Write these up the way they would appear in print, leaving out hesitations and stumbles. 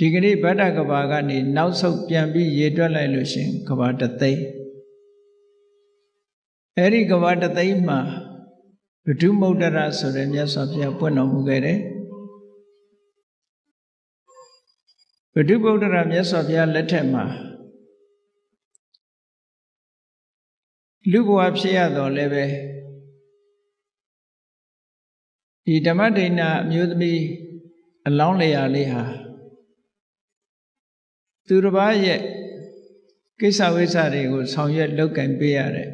ဒီကနေ့ဗတ္တကဘာကနေနောက်ဆုတ်ပြန်ပြီးရေတွက်လိုက်လို့ရှင်ကဘာတသိန်းအဲ့ဒီကဘာတသိန်းမှာဗုဒ္ဓမုဒ္ဒရာဆိုတဲ့မြတ်စွာဘုရားပွင့်တော်မူခဲ့တယ်ဗုဒ္ဓမုဒ္ဒရာမြတ်စွာဘုရားလက်ထက်မှာလူဘဝဖြစ်ရတော့လည်းပဲဒီဓမ္မဒိဏအမျိုးသမီးအလောင်းလျာလေးဟာသူတစ်ပါးရဲ့ကိစ္စဝိစ္စတွေကိုဆောင်ရွက်လုပ်ကင်ပေးရတဲ့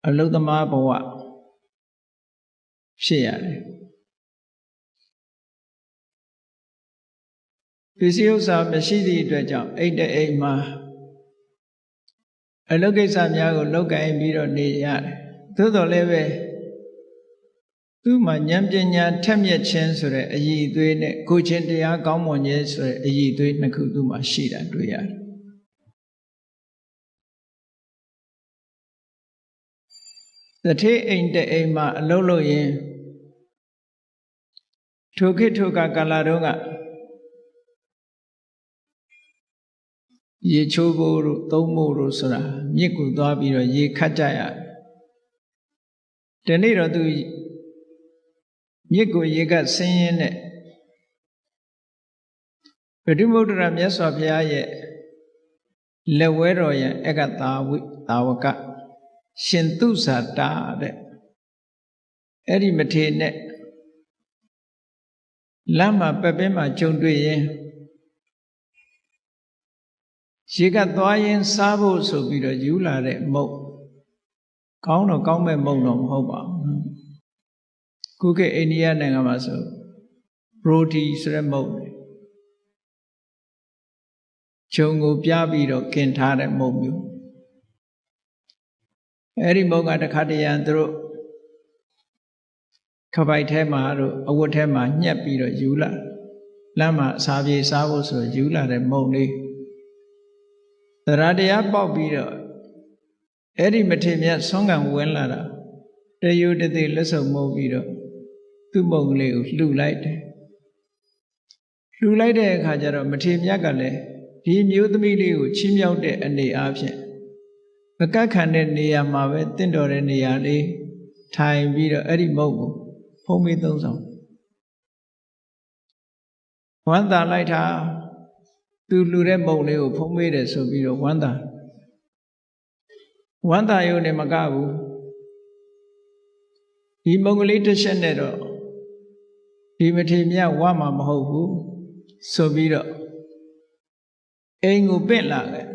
အလုသမားဘဝဖြစ်ရတယ်ပစ္စည်းဥစ္စာမရှိသည့်အတွက်ကြောင့်အိတ်တဲ့အိမ်မှာအလုပ်ကိစ္စများကိုလုပ်ကင်ပြီးတော့နေရတယ်သို့တော်လည်းပဲသူ့မှာဉာဏ်ပညာထက်မြက်ခြင်းဆိုတဲ့အရည်အသွေးနဲ့ကိုချင်းတရားကောင်းမွန်ခြင်းဆိုတဲ့အရည်အသွေးနှစ်ခုသူ့မှာရှိတာတွေ့ရတယ်တထေးအိမ်တဲ့အိမ်မှာအလုပ်လုပ်ရင်ထိုခေတ်ထိုကာလတုန်းကရေချိုးဖို့တို့သုံးဖို့တို့ဆိုတာမြစ်ကူသွားပြီးတော့ရေခတ်ကြရတယ်ဒီနေ့တော့သူမြစ်ကိုရေကဆင်းရဲနဲ့ဗုဒ္ဓမုဒ္ဒရာမြတ်စွာဘုရားရဲ့လက်ဝဲတော်ရဲ့အကသာဝကရှင်သူဇာတာတဲ့အဲ့ဒီမထေနဲ့လမ်းမှာပက်ပင်းမှာကြုံတွေ့ရင်ရေကသွားရင်စားဖို့ဆိုပြီးတော့ယူလာတဲ့မုတ်ကောင်းတော့ကောင်းမဲ့မုတ်တော့မဟုတ်ပါဘူးခုခေတ်အိန္ဒိယနိုင်ငံမှာဆိုဘရိုဒီဆိုတဲ့မုတ်ဂျုံကိုပြပြီးတော့กินထားတဲ့မုတ်မျိုးအဲ့ဒီမုတ်ကတခါတရံသူတို့ခပိုက်ထဲမှာတို့အဝတ်ထဲမှာညှက်ပြီးတော့ယူလာလမ်းမှာအစာပြေစားဖို့ဆိုယူလာတဲ့မုတ်လေးတရားတရားပေါက်ပြီးတော့အဲ့ဒီမထေမြတ်ဆွမ်းကံဝင်လာတာတယုတသိလက်စုံမှုတ်ပြီးတော့သူ့မုံကလေးကိုလှူလိုက်တယ်လှူလိုက်တဲ့အခါကျတော့မထေမြတ်ကလည်းဒီမျိုးသမီးလေးကိုချီးမြှောက်တဲ့အနေအားဖြင့်မကတ်ခံတဲ့နေရာမှာပဲတင့်တော်တဲ့နေရာလေးထိုင်ပြီးတော့အဲ့ဒီမုံကိုဖုံးပေးသုံးဆောင်ဝမ်းသာလိုက်တာသူလှူတဲ့မုံလေးကိုဖုံးပေးတယ်ဆိုပြီးတော့ဝမ်းသာရုံနဲ့မကဘူးဒီမုံကလေးတစ်ချက်နဲ့တော့ဒီမထေမြတ်ဝါမှာမဟုတ်ဘူးဆိုပြီးတော့အိမ်ကိုပင့်လာတယ်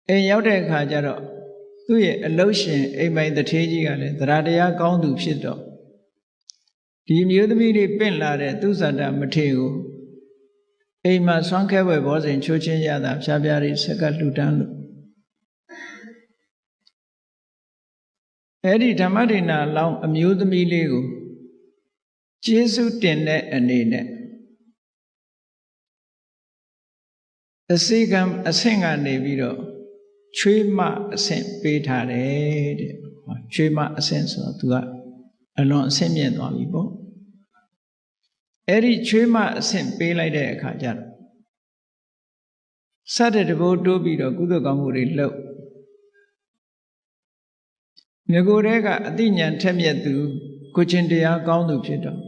အိမ်ရောက်တဲ့အခါကျတော့သူ့ရဲ့အလုရှင်အိမ်ပိုင်တထေးကြီးကလည်းတရားတရားကောင်းသူဖြစ်တော့ဒီမျိုးသမီးလေးပင့်လာတဲ့သူဇာတာမထေကိုအိမ်မှာဆွမ်းခဲဝဲဘောဇဉ်ချိုးချင်းရတာဖြားဖြားလေးဆက်ကလှူဒန်းလို့အဲ့ဒီဓမ္မဒိဏလောင်းအမျိုးသမီးလေးကိုကျေးဇူးတင်တဲ့အနေနဲ့အစိကံအဆင့်ကနေပြီးတော့ချွေးမအဆင့်ပေးထားတယ်တဲ့ချွေးမအဆင့်ဆိုတော့သူကအလွန်အဆင့်မြင့်သွားပြီပေါ့အဲ့ဒီချွေးမအဆင့်ပေးလိုက်တဲ့အခါကျတော့စတဲ့တဘိုးတိုးပြီးတော့ကုသိုလ်ကောင်းမှုတွေလုပ်ငကိုယ်တည်းကအသိဉာဏ်ထက်မြက်သူကိုချင်းတရားကောင်းသူဖြစ်တော့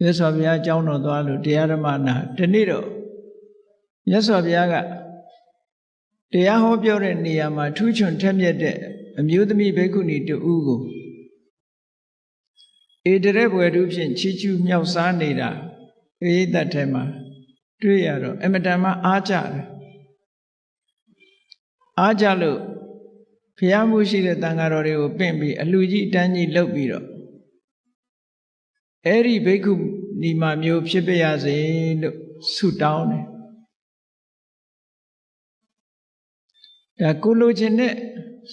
မြတ်စွာဘုရားအကြောင်းတော်သွားလို့တရားဓမ္မနာဒီနေ့တော့မြတ်စွာဘုရားကတရားဟောပြောတဲ့နေရာမှာထူးချွန်ထက်မြက်တဲ့အမျိုးသမီးဘိက္ခုနီတူဦးကိုဧတရက်ဘွယ်သူဖြင့်ချီးကျူးမြောက်စားနေတာပရိသတ်ထဲမှာတွေ့ရတော့အမတန်မှအားကြတယ်အားကြလို့ဘုရားမှုရှိတဲ့တန်ဃာတော်တွေကိုပင့်ပြီးအလှကြီးတန်းကြီးလုပ်ပြီးတော့အဲ့ဒီဘိက္ခုနီမမျိုးဖြစ်ပြရစေလို့ဆုတောင်းတယ်ဒါကိုလိုချင်တဲ့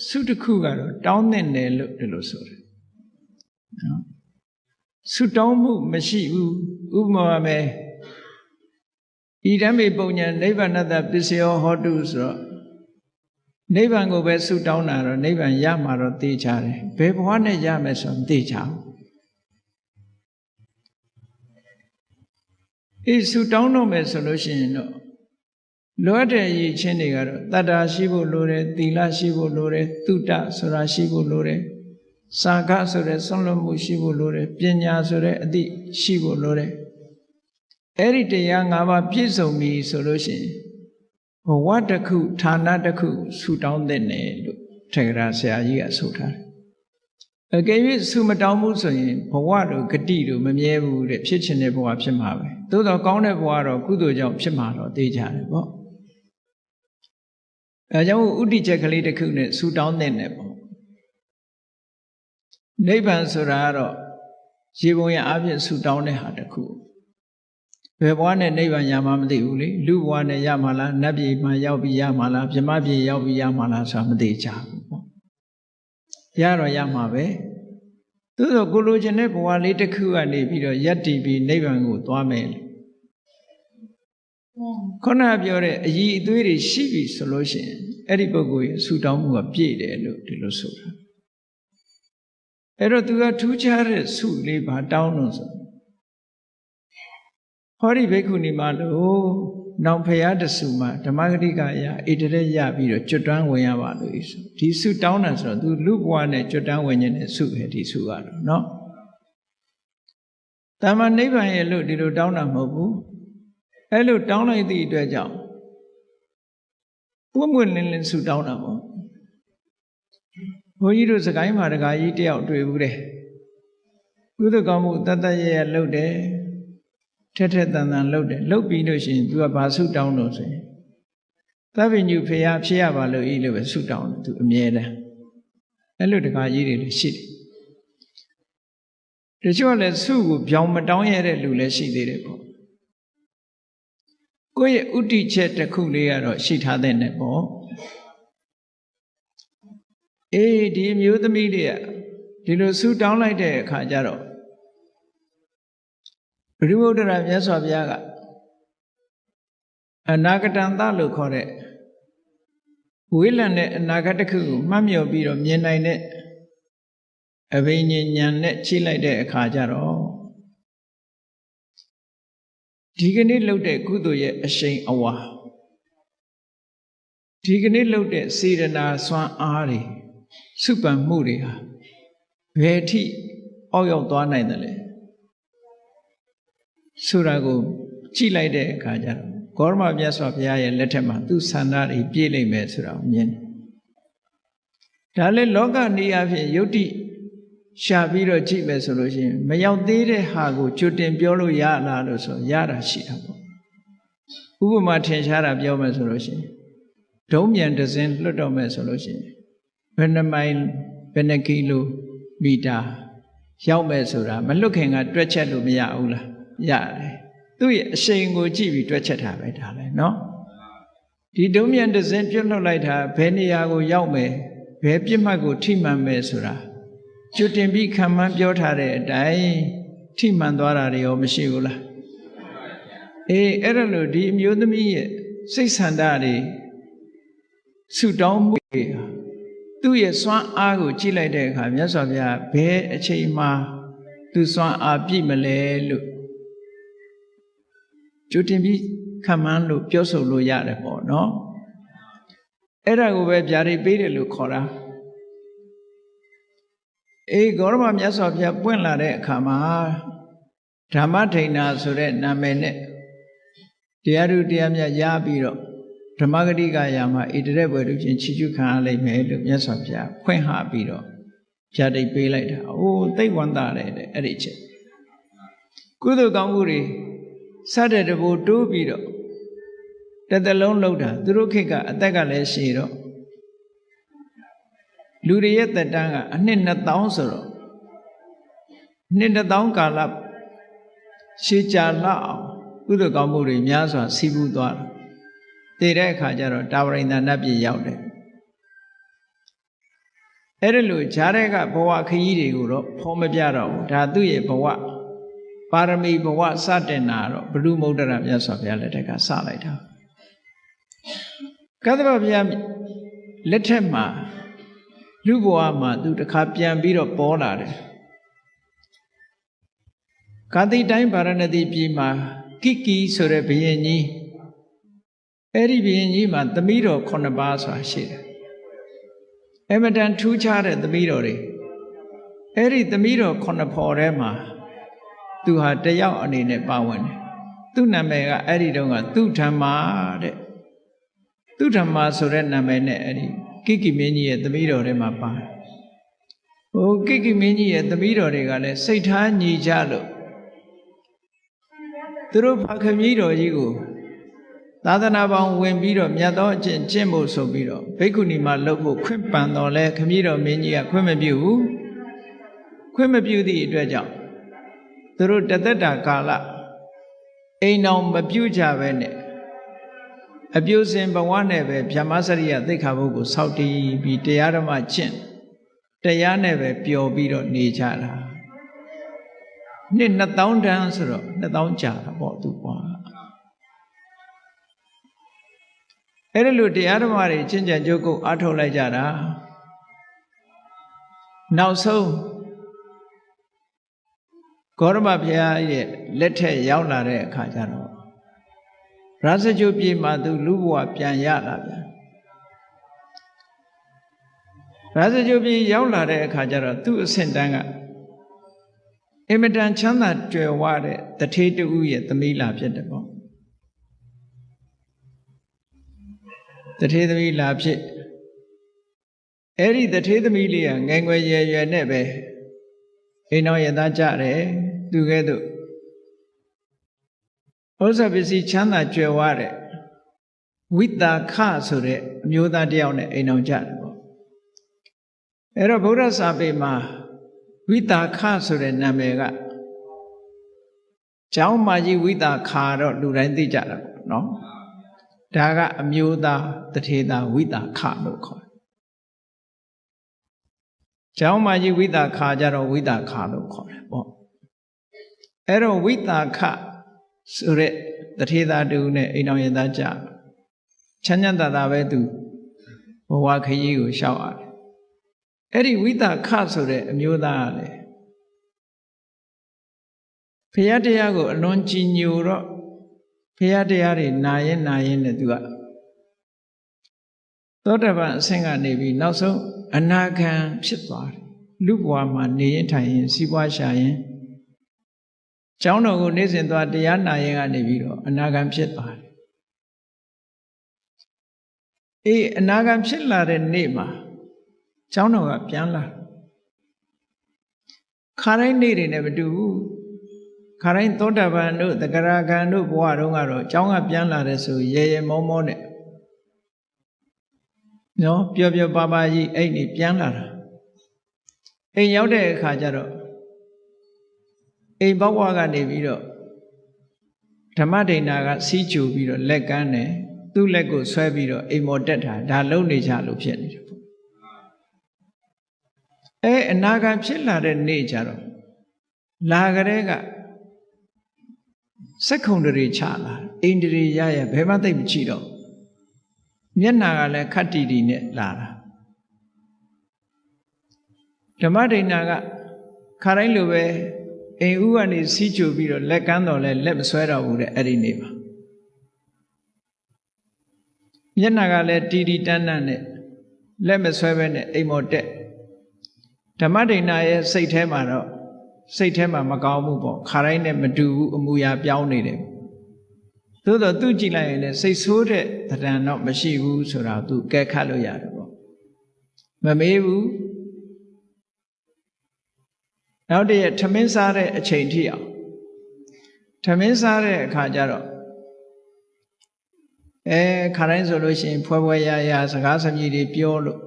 ဆုတစ်ခုကတော့တောင်းတဲ့တယ်လို့ဒီလိုဆိုတယ်နော်ဆုတောင်းမှုမရှိဘူးဥပမာပဲဣဒံမေပုံညာနိဗ္ဗာနတပစ္စယောဟောတုဆိုတော့နိဗ္ဗာန်ကိုပဲဆုတောင်းတာတော့နိဗ္ဗာန်ရမှာတော့သိချတယ်ဘယ်ဘဝနဲ့ရမယ်ဆိုတော့သိချ ဆူတောင်းတော့မယ်ဆိုလို့ရှိရင်တော့လိုအပ်တဲ့အရေးချင်းတွေကတော့တတ္တာရှိဖို့လိုတယ်သီလရှိဖို့လိုတယ်သုတဆိုတာရှိဖို့လိုတယ်စာခဆိုတဲ့ဆွမ်းလွတ်မှုရှိဖို့လိုတယ်ပညာဆိုတဲ့အသိရှိဖို့လိုတယ်အဲ့ဒီတရား၅ပါးပြည့်စုံပြီဆိုလို့ရှိရင်ဘဝတစ်ခုဌာနတစ်ခုဆူတောင်းတဲ့နယ်လို့ထေရဆရာကြီးကဆိုထားတယ်အကယ်၍ဆူမတောင်းဘူးဆိုရင်ဘဝတို့ဂတိတို့မမြဲဘူးတဲ့ဖြစ်ချင်တဲ့ဘဝဖြစ်မှာပဲသို့တော့ကောင်းတဲ့ဘဝတော့ကုသိုလ်ကြောင့်ဖြစ်မှာတော့သိကြတယ်ပေါ့အဲကြောင့်ဥဒိချက်ကလေးတစ်ခုနဲ့ဆူတောင်းတဲ့နယ်ပေါ့နိဗ္ဗာန်ဆိုတာကတော့ရေပုံရအဖြစ်ဆူတောင်းတဲ့ဟာတစ်ခုဘယ်ဘဝနဲ့နိဗ္ဗာန်ရမှာမသိဘူးလေလူဘဝနဲ့ရမှာလားနတ်ပြည်မှာရောက်ပြီးရမှာလားဗြဟ္မပြည်ရောက်ပြီးရမှာလားဆိုတာမသိကြဘူးပေါ့ရတော့ရမှာပဲသို့သောကိုလိုချင်တဲ့ဘဝလေးတစ်ခုကနေပြီးတော့ယက်တည်ပြီးနိဗ္ဗာန်ကိုသွားမယ်ခုနပြောတဲ့အည်အသွေးတွေရှိပြီဆိုလို့ရှိရင်အဲ့ဒီပုဂ္ဂိုလ်ရဲ့ဆူတောင်းမှုကပြည့်တယ်လို့ဒီလိုဆိုတာအဲ့တော့သူကထူးခြားတဲ့ဆုလေးပါတောင်းလို့ဆိုဟောဒီဘိက္ခုနီမလို့နောင်ဖရာတဆူမှာဓမ္မဂတိကရဣတရက်ရပြီးတော့ကျွတ်တန်းဝင်ရပါလို့ဆိုဒီဆုတောင်းတာဆိုတော့သူလူဘဝနဲ့ကျွတ်တန်းဝင်ခြင်းနဲ့ဆုပဲဒီဆုကတော့เนาะတာမန်နိဗ္ဗာန်ရဲ့လို့ဒီလိုတောင်းတာမဟုတ်ဘူးအဲ့လိုတောင်းလိုက်သည့်အတွက်ကြောင့်ပွင့်ပွင့်လင်းလင်းဆုတောင်းတာပေါ့ဘုန်းကြီးတို့စကိုင်းမှာတကာကြီးတယောက်တွေ့ဘူးတဲ့ကုသကောင်းမှုတတ်တတ်ရရလုပ်တယ်ထက်ထက်တန်တန်လုပ်တယ်လုပ်ပြီးလို့ရှိရင် तू ကဘာဆုတောင်းလို့ဆိုရင်သဗ္ဗညုဖေယဖြစ်ရပါလို့ဤလို့ပဲဆုတောင်းတယ် तू အမြဲတမ်းအဲ့လိုတကာကြီးတွေလည်းရှိတယ်တချို့လည်းဆုကိုပြောင်းမတောင်းရတဲ့လူလည်းရှိသေးတယ်ပေါ့ကိုယ့်ရဲ့ဥတီချက်တစ်ခုလေးကတော့ရှိထားတဲ့နဲ့ပေါ့ဒီမျိုးသမီးတွေကဒီလိုဆုတောင်းလိုက်တဲ့အခါကျတော့ဘုရားဗုဒ္ဓရာမြတ်စွာဘုရားကအနာဂတံသလို့ခေါ်တဲ့ဝေးလံတဲ့အနာဂတ်တစ်ခုကိုမှတ်မြော်ပြီးတော့မြင်နိုင်တဲ့အဘိညာဉ်ဉာဏ်နဲ့ချိလိုက်တဲ့အခါကျတော့ဒီကနေ့လုပ်တဲ့ကုသိုလ်ရဲ့အရှိန်အဝါဒီကနေ့လုပ်တဲ့စေတနာစွမ်းအားတွေစုပန်မှုတွေဟာဘယ်အထိအောက်ရောက်သွားနိုင်တယ်လဲဆိုတာကိုကြည့်လိုက်တဲ့အခါကျတော့ဂေါရမမြတ်စွာဘုရားရဲ့လက်ထက်မှာသူ့ဆန္ဒတွေပြည့်လိမ့်မယ်ဆိုတာကိုမြင်တယ်ဒါလည်းလောကနေအဖြစ်ယုတ်တိရှာပြီးတော့ကြည့်မယ်ဆိုလို့ရှိရင်မရောက်သေးတဲ့ဟာကိုကြွတင်ပြောလို့ရလားလို့ဆိုရတာရှိတာပေါ့ဥပမာထင်ရှားတာပြောမယ်ဆိုလို့ရှိရင်ဒုံးမြန်တစ်စင်းလွတ်တော့မယ်ဆိုလို့ရှိရင်ဘယ်နှမိုင်ဘယ်နှကီလိုမီတာရောက်မယ်ဆိုတာမလွတ်ခင်ကတွက်ချက်လို့မရဘူးလားရတယ်သူ့ရဲ့အရှိန်ကိုကြည့်ပြီးတွက်ချက်တာပဲဒါလည်းเนาะဒီဒုံးမြန်တစ်စင်းပြုတ်လွတ်လိုက်တာဘယ်နေရာကိုရောက်မယ်ဘယ်ပြစ်မှတ်ကိုထိမှန်မယ်ဆိုတာကျွတ်တင်ပြီးခံမှန်းပြောထားတဲ့အတိုင်းထိမှန်သွားတာတွေရောမရှိဘူးလားအဲ့ဒါလို့ဒီအမျိုးသမီးရဲ့စိတ်ဆန္ဒတွေဆုတောင်းမှုတွေသူ့ရဲ့စွမ်းအားကိုကြည့်လိုက်တဲ့အခါမြတ်စွာဘုရားဘယ်အချိန်မှသူစွမ်းအားပြည့်မလဲလို့ကျွတ်တင်ပြီးခံမှန်းလို့ပြောဆိုလို့ရတယ်ပေါ့နော်အဲ့ဒါကိုပဲဗျာဒိတ်ပေးတယ်လို့ခေါ်တာဂေါရမမြတ်စွာဘုရားပွင့်လာတဲ့အခါမှာဓမ္မထိန်နာဆိုတဲ့နာမည်နဲ့တရားသူတရားမြတ်ရပြီးတော့ဓမ္မဂတိကရာမှာဣတရက်ဘွယ်တို့ချင်းချီးကျူးခံရလိမ့်မယ်လို့မြတ်စွာဘုရားဖွင့်ဟပြီးတော့ဗျာဒိတ်ပေးလိုက်တာသိဝန္တာတယ်အဲ့ဒီချက်ကုသိုလ်ကောင်းမှုတွေစတဲ့တဘူတိုးပြီးတော့တစ်သက်လုံးလှုပ်တာသူတို့ခေတ်ကအသက်ကလည်းရှည်တော့လူတွေရဲ့သက်တမ်းကအနှစ်2000ဆိုတော့နှစ်2000ကာလရှည်ကြာလောက်အောင်ကုသိုလ်ကောင်းမှုတွေများစွာစီးပူးသွားတယ်တည်တဲ့အခါကျတော့တာဝရိန္ဒနတ်ပြည်ရောက်တယ်အဲ့ဒါလို့ဂျားတဲ့ကဘဝခရီးတွေကိုတော့ဖော်မပြတော့ဘူးဒါသူ့ရဲ့ဘဝပါရမီဘဝစတင်တာတော့ဘုရုမုဒ္ဒရာမြတ်စွာဘုရားလက်ထက်ကစလိုက်တာကသဗ္ဗဘုရားလက်ထက်မှာလူဘဝမှာသူတခါပြန်ပြီးတော့ပေါ်လာတယ်ကာတိတိုင်းဗာရဏသီပြည်မှာ ကိကိဆိုတဲ့ဘုရင်ကြီးအဲ့ဒီဘုရင်ကြီးမှာသမီးတော်9ပါးဆိုတာရှိတယ်အမတန်ထူးခြားတဲ့သမီးတော်တွေအဲ့ဒီသမီးတော်9ဖော်ထဲမှာသူဟာတယောက်အနေနဲ့ပါဝင်တယ်သူ့နာမည်ကအဲ့ဒီတုန်းကသူဓမ္မာတဲ့သူဓမ္မာဆိုတဲ့နာမည်နဲ့အဲ့ဒီကိကိမင်းကြီးရဲ့သမီးတော်ထဲမှာပါတယ်ဟိုကိကိမင်းကြီးရဲ့သမီးတော်တွေကလည်းစိတ်ထားညီကြလို့သူတို့ဖခင်ကြီးတော်ကြီးကိုသာသနာပေါင်းဝင်ပြီးတော့မြတ်သောအကျင့်ကျင့်ဖို့ဆိုပြီးတော့ဘိက္ခုနီမှာလှုပ်ဖို့ခွင့်ပန်တော်လဲခမည်းတော်မင်းကြီးကခွင့်မပြုဘူးခွင့်မပြုသည့်အတွက်ကြောင့်သူတို့တသက်တာကာလအိမ်အောင်မပြုကြပဲနဲ့အပြုစဉ်ဘဝနဲ့ပဲဗျမစရိယသိက္ခာပုဒ်ကိုစောင့်တည်ပြီးတရားဓမ္မကျင့်တရားနဲ့ပဲပျော်ပြီးတော့နေကြတာနှစ်2000တန်းဆိုတော့2000ကြာတာပေါ့သူကွာအဲ့ဒါလို့တရားဓမ္မတွေကျင့်ကြံကြိုးကုပ်အားထုတ်လိုက်ကြတာနောက်ဆုံးဂေါရမဘုရားရဲ့လက်ထက်ရောက်လာတဲ့အခါကျတော့ရာဇဂြိုလ်ပြည်မှာသူလူဘဝပြန်ရလာပြန်ရာဇဂြိုလ်ပြည်ရောက်လာတဲ့အခါကျတော့သူ့အဆင့်တန်းကအင်မတန်ချမ်းသာကြွယ်ဝတဲ့တထေးတူရဲ့သမီးလာဖြစ်တယ်ပေါ့တထေးသမီးလာဖြစ်အဲ့ဒီတထေးသမီးလေးကငယ်ငယ်ရွယ်ရွယ်နဲ့ပဲအိမ်တော်ရသားကြတယ်သူကဲ့သို့ဥစ္စာပစ္စည်းချမ်းသာကြွယ်ဝတဲ့ဝိတာခဆိုတဲ့အမျိုးသားတယောက်နဲ့အိမ်တော်ကြတယ်ပေါ့အဲ့တော့ဗုဒ္ဓစာပေမှာဝိတာခဆိုတဲ့နာမည်ကကျောင်းမကြီးဝိတာခါတော့လူတိုင်းသိကြတာပေါ့နော်ဒါကအမျိုးသားတထေသားဝိတာခလို့ခေါ်တယ်ကျောင်းမကြီးဝိတာခါကြတော့ဝိတာခလို့ခေါ်တယ်ပေါ့အဲ့တော့ဝိတာခဆိုတဲ့တထေသားတူနဲ့အိမ်တော်ရသားကြချမ်းချမ်းသာသာပဲသူဘဝခရီးကိုရှောက်ရတယ်အဲ့ဒီဝိတာခဆိုတဲ့အမျိုးသားကလည်းဘုရားတရားကိုအလွန်ကြည်ညိုတော့ဘုရားတရားတွေနာရင်နဲ့သူကသောတပန်အဆင့်ကနေပြီးနောက်ဆုံးအနာဂံဖြစ်သွားတယ်လူဘဝမှာနေရင်ထိုင်ရင်စီးပွားရှာရင်ကျောင်းတော်ကိုနေ့စဉ်သွားတရားနာရင်ကနေပြီးတော့အနာဂံဖြစ်သွားတယ်အေးအနာဂံဖြစ်လာတဲ့နေ့မှာကျောင်းတော်ကပြန်လာခါတိုင်းနေ့တွေနဲ့မတူဘူးခါတိုင်းသောတာပန်တို့သကရာဂံတို့ဘဝတုန်းကတော့ကျောင်းကပြန်လာတဲ့ဆိုရဲမောမောနဲ့နော်ပျော်ပျော်ပါပါကြီးအဲ့ဒီပြန်လာတာအိမ်ရောက်တဲ့အခါကျတော့အိမ်ဘောက်ဝါကနေပြီးတော့ဓမ္မဒိဏကစီးကြူပြီးတော့လက်ကမ်းတယ်သူ့လက်ကိုဆွဲပြီးတော့အိမ်မော်တက်တာဒါလုံနေကြလို့ဖြစ်နေတယ်ပေါ့အနာဂံဖြစ်လာတဲ့နေ့ကျတော့လာကြတဲ့ကစက္ခုံတရီချလာအိန္ဒြေရဘယ်မှသိမကြည့်တော့မျက်နာကလည်းခတ်တီတီနဲ့လာတာဓမ္မဒိဏကခါတိုင်းလိုပဲအိမ်ဦးကနေစီးကြိုပြီးတော့လက်ကမ်းတော်လဲလက်မဆွဲတော့ဘူးတဲ့အဲ့ဒီနေ့မှာမျက်နာကလည်းတီတီတန်းတန်းနဲ့လက်မဆွဲပဲနဲ့အိမ်မော်တက်ဓမ္မဒိဏရဲ့စိတ်ထဲမှာတော့စိတ်ထဲမှာမကောင်းဘူးပေါ့ခါတိုင်းနဲ့မတူဘူးအမူအရာပြောင်းနေတယ်သို့တော့သူကြည့်လိုက်ရင်လည်းစိတ်ဆိုးတဲ့သဏ္ဍာန်တော့မရှိဘူးဆိုတာသူကဲခတ်လို့ရတယ်ပေါ့မမေးဘူးနောက်တည့်ထမင်းစားတဲ့အချိန်ထိအောင်ထမင်းစားတဲ့အခါကျတော့ခါတိုင်းဆိုလို့ရှိရင်ဖွဲဖွဲရရစကားစမြည်တွေပြောလို့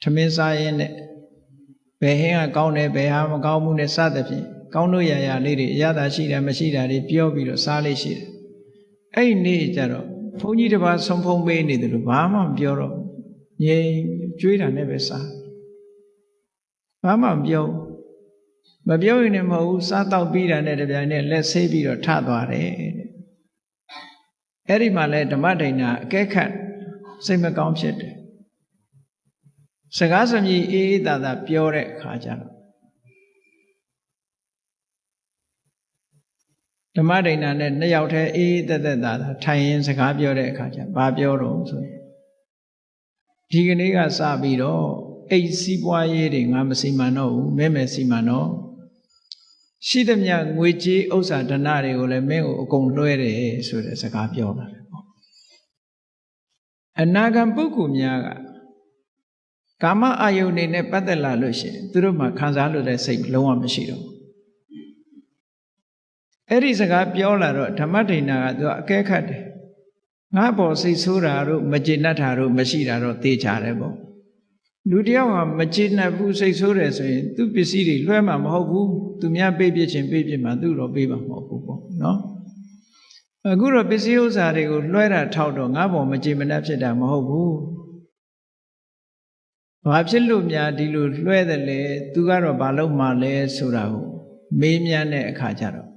ထမင်းစားရင်းနဲ့ဘယ်ဟင်းကကောင်းတယ်ဘယ်ဟာမကောင်းဘူးနဲ့စသဖြင့်ကောင်းလို့ရရလေးတွေအရသာရှိတယ်မရှိတာတွေပြောပြီးတော့စားလေးရှိတယ်အဲ့နေ့ကျတော့ဘုန်းကြီးတစ်ပါးဆုံးဖုံးပေးနေတယ်လို့ဘာမှမပြောတော့ငြိမ်ကြွေးတာနဲ့ပဲစားဘာမှမပြောမပြောရင်လည်းမဟုတ်ဘူးစားတော့ပြီးတာနဲ့တပြိုင်နက်လက်ဆေးပြီးတော့ထသွားတယ်အဲ့ဒီမှာလဲဓမ္မဒိဏအကဲခတ်စိတ်မကောင်းဖြစ်တယ်စကားစမြည်အေးအေးသာသာပြောတဲ့အခါကျတော့ ဓမ္မဒိဏနဲ့နှစ်ယောက်တည်းအေးသက်သက်သာထိုင်ရင်စကားပြောတဲ့အခါကျဘာပြောတော့ဆိုရင်ဒီကနေ့ကစပြီးတော့အိတ်စီးပွားရေးတွေငါမစီမံတော့ဘူးမဲမဲစီမံတော့ရှိသမျှငွေကြေးဥစ္စာဓနတွေကိုလည်းမင်းကိုအကုန်လွှဲတယ်ဆိုတဲ့စကားပြောလာတယ်ပေါ့အနာဂံပုဂ္ဂိုလ်များကကာမအာယုန်တွေနဲ့ပတ်သက်လာလို့ရှိရင်သူတို့မှခံစားလို့တဲ့စိတ်လုံးဝမရှိတော့ဘူးအဲ့ဒီစကားပြောလာတော့ဓမ္မဒိဏကသူအကဲခတ်တယ်ငါပေါ်စိတ်ဆိုးတာတို့မကျေနပ်တာတို့မရှိတာတော့သိကြတယ်ပေါ့လူတယောက်ဟာမကျေနပ်ဘူးစိတ်ဆိုးတယ်ဆိုရင်သူပစ္စည်းတွေလွှဲမှာမဟုတ်ဘူးသူများပေးပြခြင်းပေးပြမှာသူတော့ပေးမှာမဟုတ်ဘူးပေါ့နော်အခုတော့ပစ္စည်းဥစ္စာတွေကိုလွှဲတာထောက်တော့ငါပေါ်မကျေမနပ်ဖြစ်တာမဟုတ်ဘူးဘာဖြစ်လို့များဒီလိုလွှဲတယ်လဲသူကတော့ဘာလို့မှလဲဆိုတာကိုမေးမြန်းတဲ့အခါကျတော့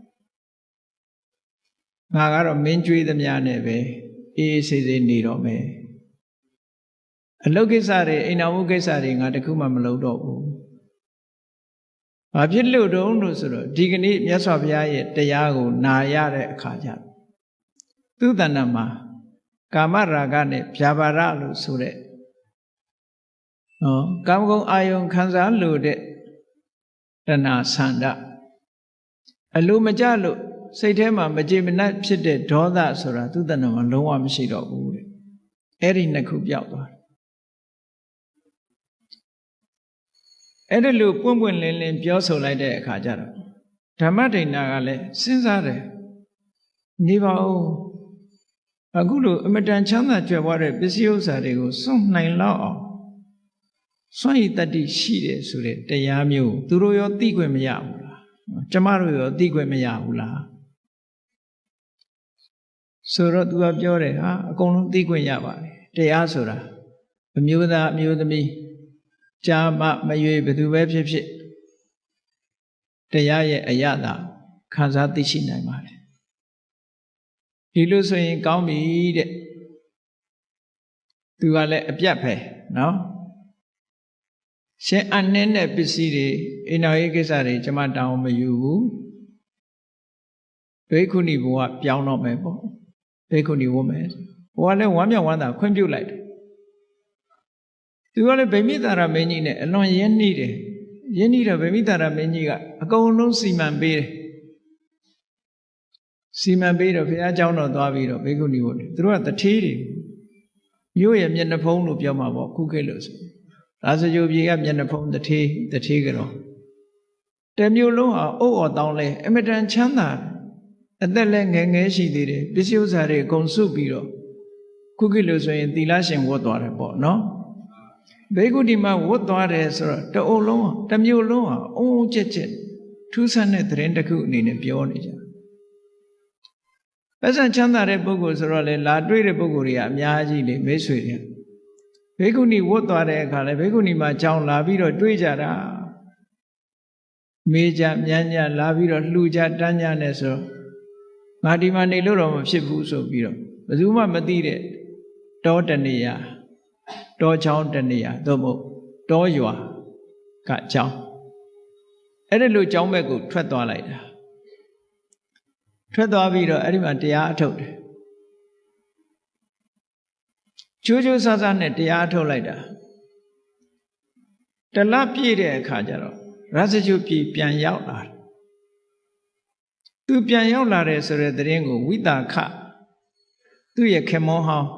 ငါကတော့မင်းကြွေးသမျှနဲ့ပဲအေးဆေးဆေးနေတော့မယ်အလုပ်ကိစ္စတွေအိမ်တော်မှုကိစ္စတွေငါတခုမှမလုပ်တော့ဘူးဘာဖြစ်လို့တုံးလို့ဆိုတော့ဒီကနေ့မြတ်စွာဘုရားရဲ့တရားကိုနာရတဲ့အခါကျသူ့တဏ္ဍမှာကာမရာဂနဲ့ဗျာပါဒလို့ဆိုတဲ့ကာမဂုဏ်အာယုံခံစားလို့တဲ့တဏ္ဍဆန္ဒအလိုမကျလို့စိတ်ထဲမှာမကြေမနပ်ဖြစ်တဲ့ဒေါသဆိုတာသူ့တဏ္ဍမှာလုံးဝမရှိတော့ဘူးတဲ့အဲ့ဒီနှစ်ခုပြောက်သွားတယ်အဲ့ဒါလို့ပွင့်ပွင့်လင်းလင်းပြောဆိုလိုက်တဲ့အခါကျတော့ဓမ္မဒိဏကလည်းစဉ်းစားတယ်နေပါဦးအခုလိုအမတန်ချမ်းသာကြွယ်ဝတဲ့ပစ္စည်းဥစ္စာတွေကိုစွန့်နိုင်လောက်အောင်စွန့်ရည်တတ္တိရှိတယ်ဆိုတဲ့တရားမျိုးသူတို့ရောသိခွင့်မရဘူးလားကျမတို့ရောသိခွင့်မရဘူးလားဆိုတော့သူကပြောတယ်ဟာအကုန်လုံးသိခွင့်ရပါတယ်တရားဆိုတာအမျိုးသားအမျိုးသမီးကြာမမရွေဘယ်သူပဲဖြစ်ဖြစ်တရားရဲ့အရသာခံစားသိရှိနိုင်ပါတယ်ဒီလိုဆိုရင်ကောင်းပြီတဲ့သူကလည်းအပြတ်ပဲနော်ရှင်အနှင်းတဲ့ပစ္စည်းတွေအိမ်တော်ရေးကိစ္စတွေကျွန်မတောင်းမယူဘူးဒိဋ္ဌုဏီဘဝပြောင်းတော့မယ်ပေါ့ဒိဋ္ဌုဏီဝတ်မယ်ဘဝလည်းဝမ်းမြောက်ဝမ်းသာခွင့်ပြုလိုက်တယ်သူကလည်းဗိမိတာရမင်းကြီးနဲ့အလွန်ရင်းနှီးတယ်ရင်းနှီးတော့ဗိမိတာရမင်းကြီးကအကုန်လုံးစီမံပေးတယ်စီမံပေးတော့ဘုရားကျောင်းတော်သွားပြီးတော့ဘိက္ခုနီဝတ်တယ်သူတို့ကတထေးတွေမြို့ရဲ့မျက်နှာဖုံးလို့ပြောမှာပေါ့ခုခေတ်လို့ဆိုဒါစကြိုပြေကမျက်နှာဖုံးတထေးကတော့တမျိုးလုံးဟာအုပ်အော်တောင်းလဲအမတန်ချမ်းသာအသက်လည်းငယ်ငယ်ရှိသေးတယ်ပစ္စည်းဥစ္စာတွေအကုန်စုပြီးတော့ခုခေတ်လို့ဆိုရင်သီလရှင်ဝတ်သွားတယ်ပေါ့နော်ဘေကုတိမှာဝတ်သွားတယ်ဆိုတော့တအုပ်လုံးတမျိုးလုံးဟာအုံးကျက်ကျက်ထူးဆန်းတဲ့သတင်းတစ်ခုအနေနဲ့ပြောနေကြပတ်စံချမ်းသာတဲ့ပုဂ္ဂိုလ်ဆိုတော့လေလာတွေ့တဲ့ပုဂ္ဂိုလ်တွေကအများကြီးလေမိတ်ဆွေတွေဘေကုဏီဝတ်သွားတဲ့အခါလေဘေကုဏီမှာကြောင်းလာပြီးတော့တွေ့ကြတာမေးကြမြန်းကြလာပြီးတော့လှူကြတန်းကြနဲ့ဆိုတော့ငါဒီမှာနေလို့တော့မဖြစ်ဘူးဆိုပြီးတော့ဘယ်သူမှမသိတဲ့တောတနေရာတောချောင်းတနေရာသို့မဟုတ်တောရွာကကျောင်းအဲ့ဒီလိုကျောင်းဘက်ကိုထွက်သွားလိုက်တာထွက်သွားပြီးတော့အဲ့ဒီမှာတရားအထုတ်တယ်ကျိုးကျိုးဆဆနဲ့တရားအထုတ်လိုက်တာတလပြည့်တဲ့အခါကျတော့ရသကျုပ်ပြည်ပြန်ရောက်လာတယ်သူပြန်ရောက်လာတယ်ဆိုတဲ့သတင်းကိုဝိတာခသူ့ရဲ့ခင်မောဟောင်း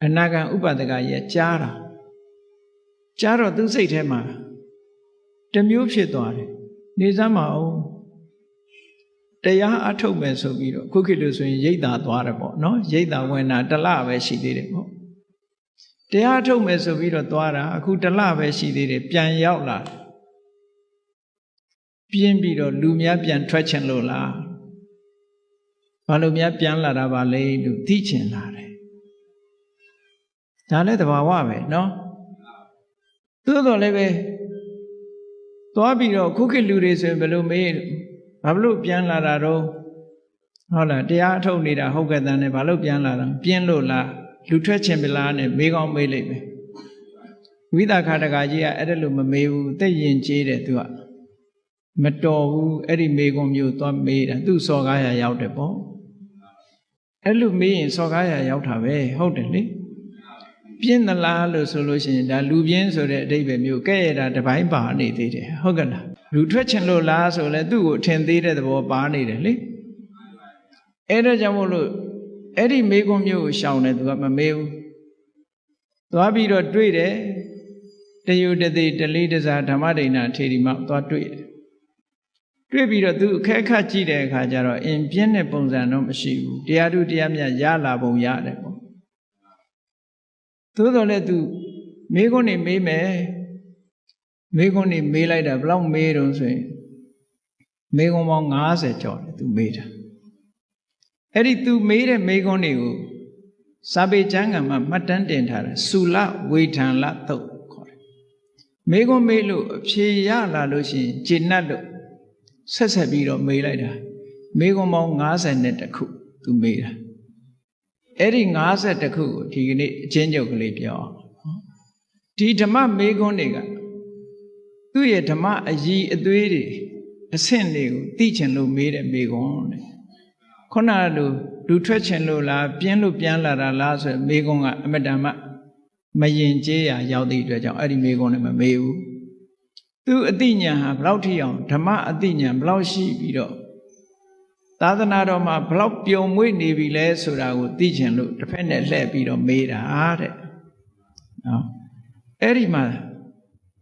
အနာဂံဥပဒကရဲ့ကြားတော့သူစိတ်ထဲမှာတမျိုးဖြစ်သွားတယ်နေစမ်းမအောင်တရားအထုတ်မယ်ဆိုပြီးတော့ခုခေတ်လို့ဆိုရင်ရိတ်တာသွားတယ်ပေါ့နော်ရိတ်တာဝင်တာတလပဲရှိသေးတယ်ပေါ့တရားအထုတ်မယ်ဆိုပြီးတော့သွားတာအခုတလပဲရှိသေးတယ်ပြန်ရောက်လာပြင်းပြီးတော့လူများပြန်ထွက်ချင်လို့လားဘာလို့များပြန်လာတာပါလဲလို့သိချင်လာတယ်ဒါလည်းသဘာဝပဲနော်သို့တော်လည်းပဲသွားပြီးတော့ခုခေတ်လူတွေဆိုရင်ဘယ်လိုမေးဘာလို့ပြန်လာတာတော့ဟုတ်လားတရားအထုတ်နေတာဟုတ်ကဲ့တန်းနဲ့ဘာလို့ပြန်လာတာပြင်းလို့လားလူထွက်ချင်ပလားနဲ့မေးကောင်းမေးလိုက်မယ်ဝိသခာတကကြီးကအဲ့ဒါလို့မမေးဘူးသိရင်ကျေးတယ်သူက မတော်ဘူးအဲ့ဒီမေကွန်မျိုးသွားမေးတာသူ့စော်ကားရရောက်တယ်ပေါ့အဲ့လိုမေးရင်စော်ကားရရောက်တာပဲဟုတ်တယ်လေပြင်းသလားလို့ဆိုလို့ရှိရင်ဒါလူပြင်းဆိုတဲ့အဓိပ္ပာယ်မျိုးကဲ့ရတာတပိုင်းပါနေသေးတယ်ဟုတ်ကဲ့လားလူထွက်ချင်လို့လားဆိုလဲသူ့ကိုထင်သေးတဲ့သဘောပါနေတယ်လေအဲ့ဒါကြောင့်မို့လို့အဲ့ဒီမေကွန်မျိုးကိုရှောင်တယ်သူကမမေးဘူးသွားပြီးတော့တွေ့တယ်တယုတသိတလေးတစားဓမ္မဒိဏထေရီမောက်သွားတွေ့တယ်တွေ့ပြီးတော့သူအခက်ခတ်ကြည့်တဲ့အခါကျတော့အင်ပြင်းတဲ့ပုံစံတော့မရှိဘူးတရားထုတရားမြတ်ရလာပုံရတယ်ပေါ့သို့တော်လည်းသူမေကွန်းနေမေးမယ်မေကွန်းနေမေးလိုက်တာဘယ်လောက်မေးတုံးဆိုရင်မေကွန်းပေါင်း90ကျော်တယ်သူမေးတာအဲ့ဒီသူမေးတဲ့မေကွန်းတွေကိုစာပေကျမ်းဂန်မှာမှတ်တမ်းတင်ထားတယ်စုလဝေထံလသုတ်ခေါ်တယ်မေကွန်းမေးလို့အဖြေရလာလို့ရှိရင်ကျေနပ်လို့ဆက်ပြီးတော့မေးလိုက်တာမေကွန်းပေါင်း52ခုသူမေးတာအဲ့ဒီ52ခုကိုဒီကနေ့အချင်းချုပ်ကလေးပြောအောင်ဒီဓမ္မမေကွန်းတွေကသူ့ရဲ့ဓမ္မအည်အသွေးတွေအဆင့်တွေကိုသိချင်လို့မေးတဲ့မေကွန်းတဲ့ခုနကလိုလူထွက်ချင်လို့လားပြင်းလို့ပြန်လာတာလားဆိုမေကွန်းကအမတ္တမမယင်ကျေးရာရောက်သည့်အတွက်ကြောင့်အဲ့ဒီမေကွန်းနဲ့မမေးဘူးသူအသိဉာဏ်ဟာဘလောက်ထိအောင်ဓမ္မအသိဉာဏ်ဘလောက်ရှိပြီးတော့သာသနာတော်မှာဘလောက်ပျော်မွေ့နေပြီလဲဆိုတာကိုသိချင်လို့တစ်ဖက်နဲ့လှည့်ပြီးတော့မေးတာတဲ့နော်အဲ့ဒီမှာ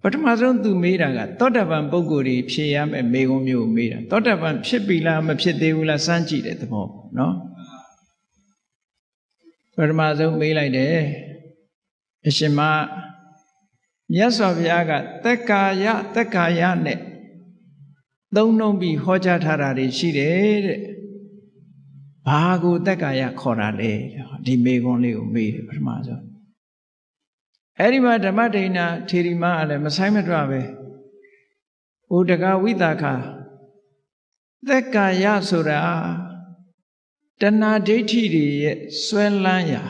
ပထမဆုံးသူမေးတာကသောတပန်ပုဂ္ဂိုလ်တွေဖြေရမယ့်မေခွန်းမျိုးကိုမေးတာသောတပန်ဖြစ်ပြီလားမဖြစ်သေးဘူးလားစမ်းကြည့်တဲ့သဘောနော်ပထမဆုံးမေးလိုက်တယ်အရှင်မမြတ်စွာဘုရားကသက်ကာယနဲ့သုံးနှုံးပြီးဟောကြားထားတာတွေရှိတယ်တဲ့ဘာကိုသက်ကာယခေါ်တာလဲဒီမေခွန်းလေးကိုမေးတယ်ပထမဆုံးအဲ့ဒီမှာဓမ္မဒိဏထေရီမကလည်းမဆိုင်မတွပဲဩတကဝိသခာသက်ကာယဆိုတာတဏှာဒိဋ္ဌိတွေရဲ့ဆွဲလန်းရာ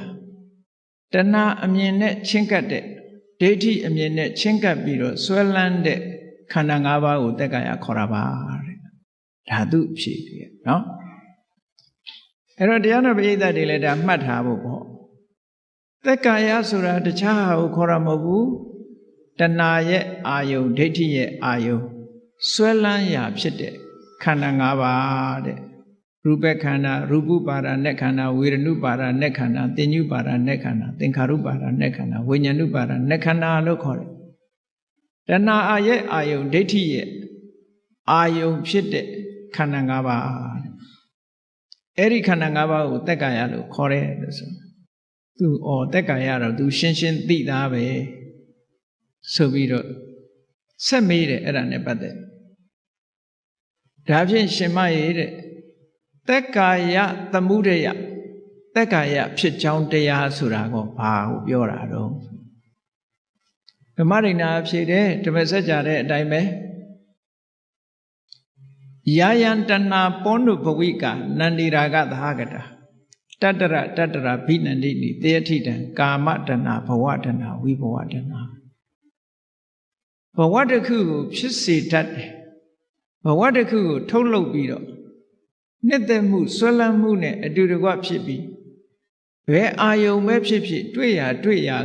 တဏှာအမြင်နဲ့ချင်းကပ်တဲ့ဒိဋ္ဌိအမြင်နဲ့ချင်းကပ်ပြီးတော့ဆွဲလန်းတဲ့ခန္ဓာ၅ပါးကိုသက်ကာယခေါ်တာပါတဲ့ဓာတုဖြေတယ်နော်အဲ့တော့တရားတော်ပရိသတ်တွေလည်းဒါမှတ်ထားဖို့ပေါ့သက်ကာယဆိုတာတခြားဟာကိုခေါ်တာမဟုတ်ဘူးတဏှာရဲ့အာယုံဒိဋ္ဌိရဲ့အာယုံဆွဲလန်းရာဖြစ်တဲ့ခန္ဓာ၅ပါးတဲ့ရူပခန္ဓာရူပုပါဒာနဲ့ခန္ဓာဝေဒနုပါဒာနဲ့ခန္ဓာသင်္ညုပါဒာနဲ့ခန္ဓာသင်္ခါရုပါဒာနဲ့ခန္ဓာဝိညာဏုပါဒာနဲ့ခန္ဓာလို့ခေါ်တယ်တဏှာရဲ့အာယုံဒိဋ္ဌိရဲ့အာယုံဖြစ်တဲ့ခန္ဓာ၅ပါးအဲ့ဒီခန္ဓာ၅ပါးကိုသက်ကာယလို့ခေါ်တယ်လို့ဆိုသူသက်ကာယတော့သူရှင်းရှင်းသိသားပဲဆိုပြီးတော့ဆက်မေးတယ်အဲ့ဒါနဲ့ပတ်သက်ဒါဖြင့်ရှင်မရေတဲ့သက်ကာယသမုဒယသက်ကာယဖြစ်ကြောင်းတရားဆိုတာကဘာကိုပြောတာတော့ဓမ္မဒိဏဖြေတယ်ဓမ္မစကြာတဲ့အတိုင်းပဲယာယံတဏပောနုဘဝိကနန္ဒီရာဂသဟကတာတတ္တရဘိနန္တိနိတေယထိတံကာမတဏဘဝတဏဝိဘဝတဏဘဝတစ်ခုကိုဖြစ်စေတတ်တယ်ဘဝတစ်ခုကိုထုတ်လုပ်ပြီးတော့နှစ်သက်မှုဆွဲလန်းမှုနဲ့အတူတကွဖြစ်ပြီးဘယ်အာယုံပဲဖြစ်ဖြစ်တွေ့ရာ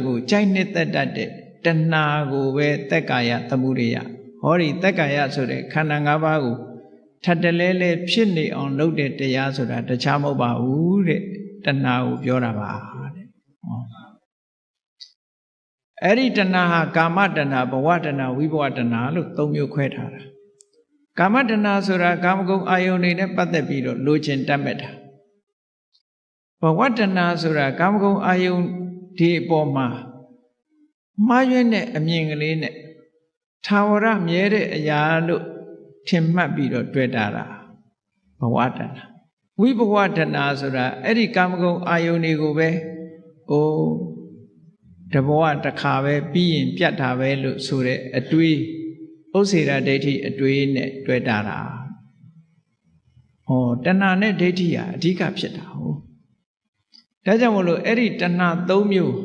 ကိုကြိုက်နှစ်သက်တတ်တဲ့တဏှာကိုပဲသက်ကာယသမုဒယဟောဒီသက်ကာယဆိုတဲ့ခန္ဓာ၅ပါးကိုထပ်တလဲလဲဖြစ်နေအောင်လုပ်တဲ့တရားဆိုတာတခြားမဟုတ်ပါဘူးတဲ့တဏှာကိုပြောတာပါတဲ့အဲ့ဒီတဏှာဟာကာမတဏှာဘဝတဏှာဝိဘဝတဏှာလို့၃မျိုးခွဲထားတာကာမတဏှာဆိုတာကာမဂုဏ်အာယုန်တွေနဲ့ပတ်သက်ပြီးတော့လိုချင်တတ်မဲ့တာဘဝတဏှာဆိုတာကာမဂုဏ်အာယုန်ဒီအပေါ်မှာမှားယွင်းတဲ့အမြင်ကလေးနဲ့ထာဝရမြဲတဲ့အရာလို့ထင်မှတ်ပြီးတော့တွေ့တာဘဝတဏှာဝိဘဝတဏှာဆိုတာအဲ့ဒီကာမဂုဏ်အာယုန်တွေကိုပဲတဘဝတစ်ခါပဲပြီးရင်ပြတ်တာပဲလို့ဆိုတဲ့အတွေးဥစ္စေရဒိဋ္ဌိအတွေးနဲ့တွေ့တာတဏှာနဲ့ဒိဋ္ဌိဟာအဓိကဖြစ်တာဟုတ်ဒါကြောင့်မလို့အဲ့ဒီတဏှာ၃မျိုး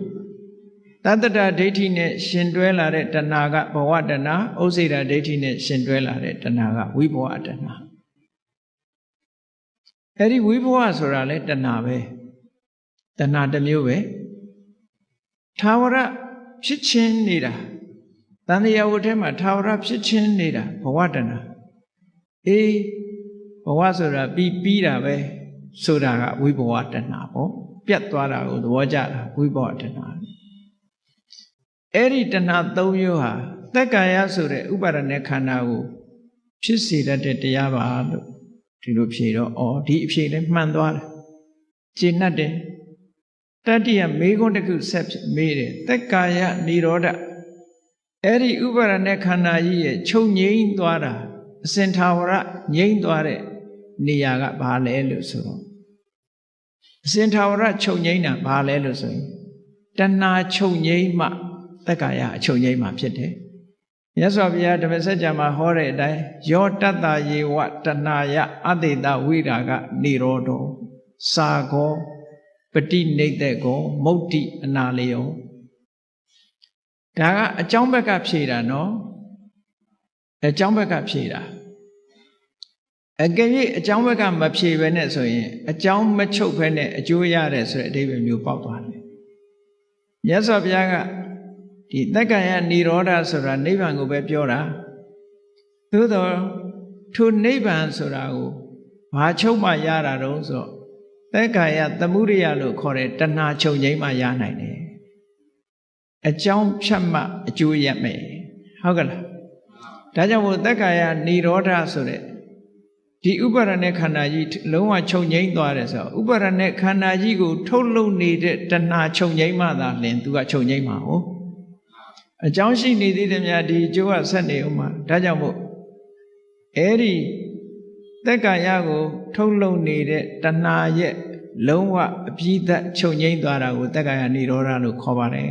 တတ္တဒိဋ္ဌိနဲ့ရှင်တွဲလာတဲ့တဏှာကဘဝတဏှာဥစ္စေတဒိဋ္ဌိနဲ့ရှင်တွဲလာတဲ့တဏှာကဝိဘဝတဏှာအဲ့ဒီဝိဘဝဆိုတာလဲတဏှာပဲတဏှာတစ်မျိုးပဲထာဝရဖြစ်ချင်းနေတာတန်တရားဝတ်ထဲမှာထာဝရဖြစ်ချင်းနေတာဘဝတဏှာအေးဘဝဆိုတာပြီးတာပဲဆိုတာကဝိဘဝတဏှာပေါ့ပြတ်သွားတာကိုသဘောကျတာဝိဘဝတဏှာအဲ့ဒီတဏှာ၃မျိုးဟာသက္ကာယဆိုတဲ့ဥပါဒณะခန္ဓာကိုဖြစ်စေတတ်တဲ့တရားပါလို့ဒီလိုဖြေတော့ဒီအဖြေလည်းမှန်သွားတယ်ကျေနပ်တယ်တတိယမေခွန်းတစ်ခုဆက်မေးတယ်သက္ကာယនិရောဓအဲ့ဒီဥပါဒณะခန္ဓာကြီးရဲ့ချုပ်ငြိမ်းသွားတာအစင်ထာဝရငြိမ်းသွားတဲ့နေရာကဘာလဲလို့ဆိုတော့အစင်ထာဝရချုပ်ငြိမ်းတာဘာလဲလို့ဆိုရင်တဏှာချုပ်ငြိမ်းမှသက္ကာယအချုပ်ငြိမ်းမှဖြစ်တယ်မြတ်စွာဘုရားဓမ္မစကြာမှာဟောတဲ့အတိုင်းယောတတ္တယေဝတဏှာယအတေတဝိရာဂនិရောဓောစာခောပฏิနိဒ္ဒေကောမုတ်တိအနာလယောဒါကအကြောင်းဘက်ကဖြေတာနော်အကြောင်းဘက်ကဖြေတာအကယ်၍အကြောင်းဘက်ကမဖြေဘဲနဲ့ဆိုရင်အကြောင်းမချုပ်ဘဲနဲ့အကျိုးရတယ်ဆိုတဲ့အဓိပ္ပာယ်မျိုးပေါက်သွားတယ်မြတ်စွာဘုရားကဒီသက္ကာယនិရောဓဆိုတာနိဗ္ဗာန်ကိုပဲပြောတာသို့တော့ထိုနိဗ္ဗာန်ဆိုတာကိုဘာချုပ်မှရတာတုံးဆိုသက္ကာယသမုဒယလို့ခေါ်တဲ့တဏှာချုပ်ငြိမ်းမှရနိုင်တယ်အကြောင်းဖြတ်မှအကျိုးရမယ်ဟုတ်ကလားဒါကြောင့်မို့သက္ကာယនិရောဓဆိုတဲ့ဒီဥပါဒณะခန္ဓာကြီးလုံးဝချုပ်ငြိမ်းသွားတယ်ဆိုတော့ဥပါဒณะခန္ဓာကြီးကိုထုတ်လုပ်နေတဲ့တဏှာချုပ်ငြိမ်းမှသာလင်သူကချုပ်ငြိမ်းမှာဟုတ်အကြောင်းရှိနေသေးတယ်များဒီအကျိုးကဆက်နေဦးမှာဒါကြောင့်မို့အဲ့ဒီသက္ကာယကိုထုတ်လုပ်နေတဲ့တဏှာရဲ့လုံးဝအပြည့်သက်ချုပ်ငြိမ်းသွားတာကိုသက္ကာယនិရောဓလို့ခေါ်ပါတယ်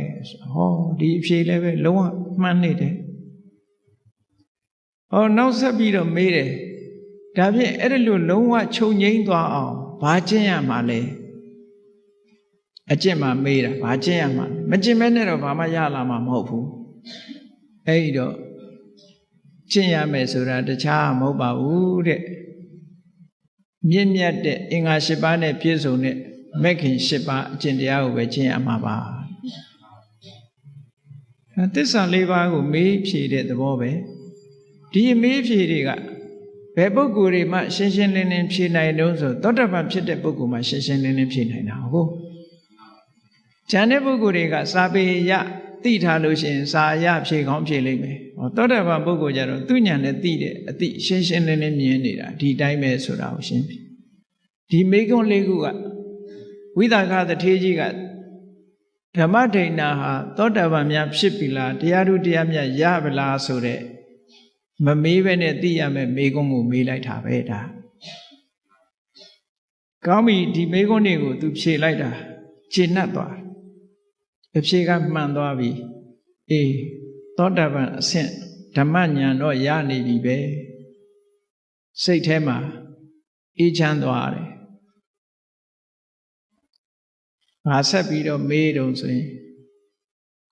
ဟောဒီအဖြေလည်းပဲလုံးဝမှန်နေတယ်ဟောနောက်ဆက်ပြီးတော့မေးတယ်ဒါဖြင့်အဲ့ဒီလိုလုံးဝချုပ်ငြိမ်းသွားအောင်ဘာကျင့်ရမှာလဲအကျင့်မှာမေးတာဘာကျင့်ရမှာမကျင့်မဲနဲ့တော့ဘာမှရလာမှာမဟုတ်ဘူးအဲ့ဒီတော့ကျင့်ရမယ်ဆိုတာတခြားမဟုတ်ပါဘူးတဲ့မြင့်မြတ်တဲ့အင်္ဂါ၈ပါးနဲ့ပြည့်စုံတဲ့မဂ်ခင်၈ပါးအကျင့်တရားကိုပဲကျင့်ရမှာပါသစ္စာ၄ပါးကိုမေးဖြေတဲ့သဘောပဲဒီမေးဖြေတွေကဘယ်ပုဂ္ဂိုလ်တွေမှရှင်းရှင်းလင်းလင်းဖြေနိုင်တော့ဆိုသောတာပန်ဖြစ်တဲ့ပုဂ္ဂိုလ်မှရှင်းရှင်းလင်းလင်းဖြေနိုင်တာဟုတ်ဉာဏ်တဲ့ပုဂ္ဂိုလ်တွေကစာပေရသိထားလို့ရှိရင်စာရဖြေကောင်းဖြေလိမ့်မယ်သောတာပန်ပုဂ္ဂိုလ်ကြတော့သူဉာဏ်နဲ့သိတဲ့အသိရှင်းရှင်းလင်းလင်းမြင်နေတာဒီတိုင်းပဲဆိုတာကိုရှင်းပြီဒီမေကွန်းလေးခုကဝိသကသထေကြီးကဓမ္မဒိဋ္ဌာဟာသောတာပန်များဖြစ်ပြီလားတရားထုတရားမြတ်ရပြီလားဆိုတဲ့မမေးပဲနဲ့သိရမယ်မေကွန်းကိုမေးလိုက်တာပဲဒါကောင်းပြီဒီမေကွန်းတွေကိုသူဖြေလိုက်တာခြေနှက်သွားအဖြေကမှန်သွားပြီအေးသောတာပန်အဆင့်ဓမ္မဉာဏ်တော့ရနေပြီပဲစိတ်ထဲမှာအေးချမ်းသွားတယ်ငါဆက်ပြီးတော့မေးတော့ဆိုရင်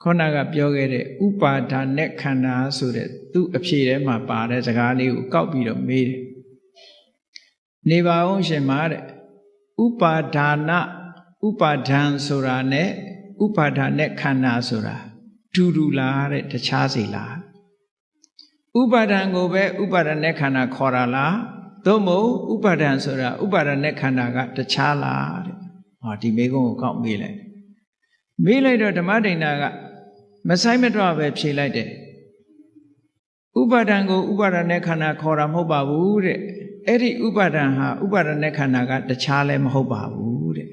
ခုနကပြောခဲ့တဲ့ဥပါဒါနဲ့ခန္ဓာဆိုတဲ့သူ့အဖြေထဲမှာပါတဲ့စကားလေးကိုကောက်ပြီးတော့မေးတယ်နေပါအောင်ရှင်မာတဲ့ဥပါဒါနဥပါဒံဆိုတာနဲ့ဥပါဒါနဲ့ခန္ဓာဆိုတာတူလားတဲ့တခြားစီလားဥပါဒံကိုပဲဥပါဒနဲ့ခန္ဓာခေါ်တာလားသို့မဟုတ်ဥပါဒံဆိုတာဥပါဒနဲ့ခန္ဓာကတခြားလားတဲ့ဟောဒီမေကုန်းကိုကောက်မေးလိုက်တော့ဓမ္မဒိဋ္ဌာကမဆိုင်မတော့ပဲဖြေလိုက်တယ်ဥပါဒံကိုဥပါဒနဲ့ခန္ဓာခေါ်တာမဟုတ်ပါဘူးတဲ့အဲ့ဒီဥပါဒံဟာဥပါဒနဲ့ခန္ဓာကတခြားလည်းမဟုတ်ပါဘူးတဲ့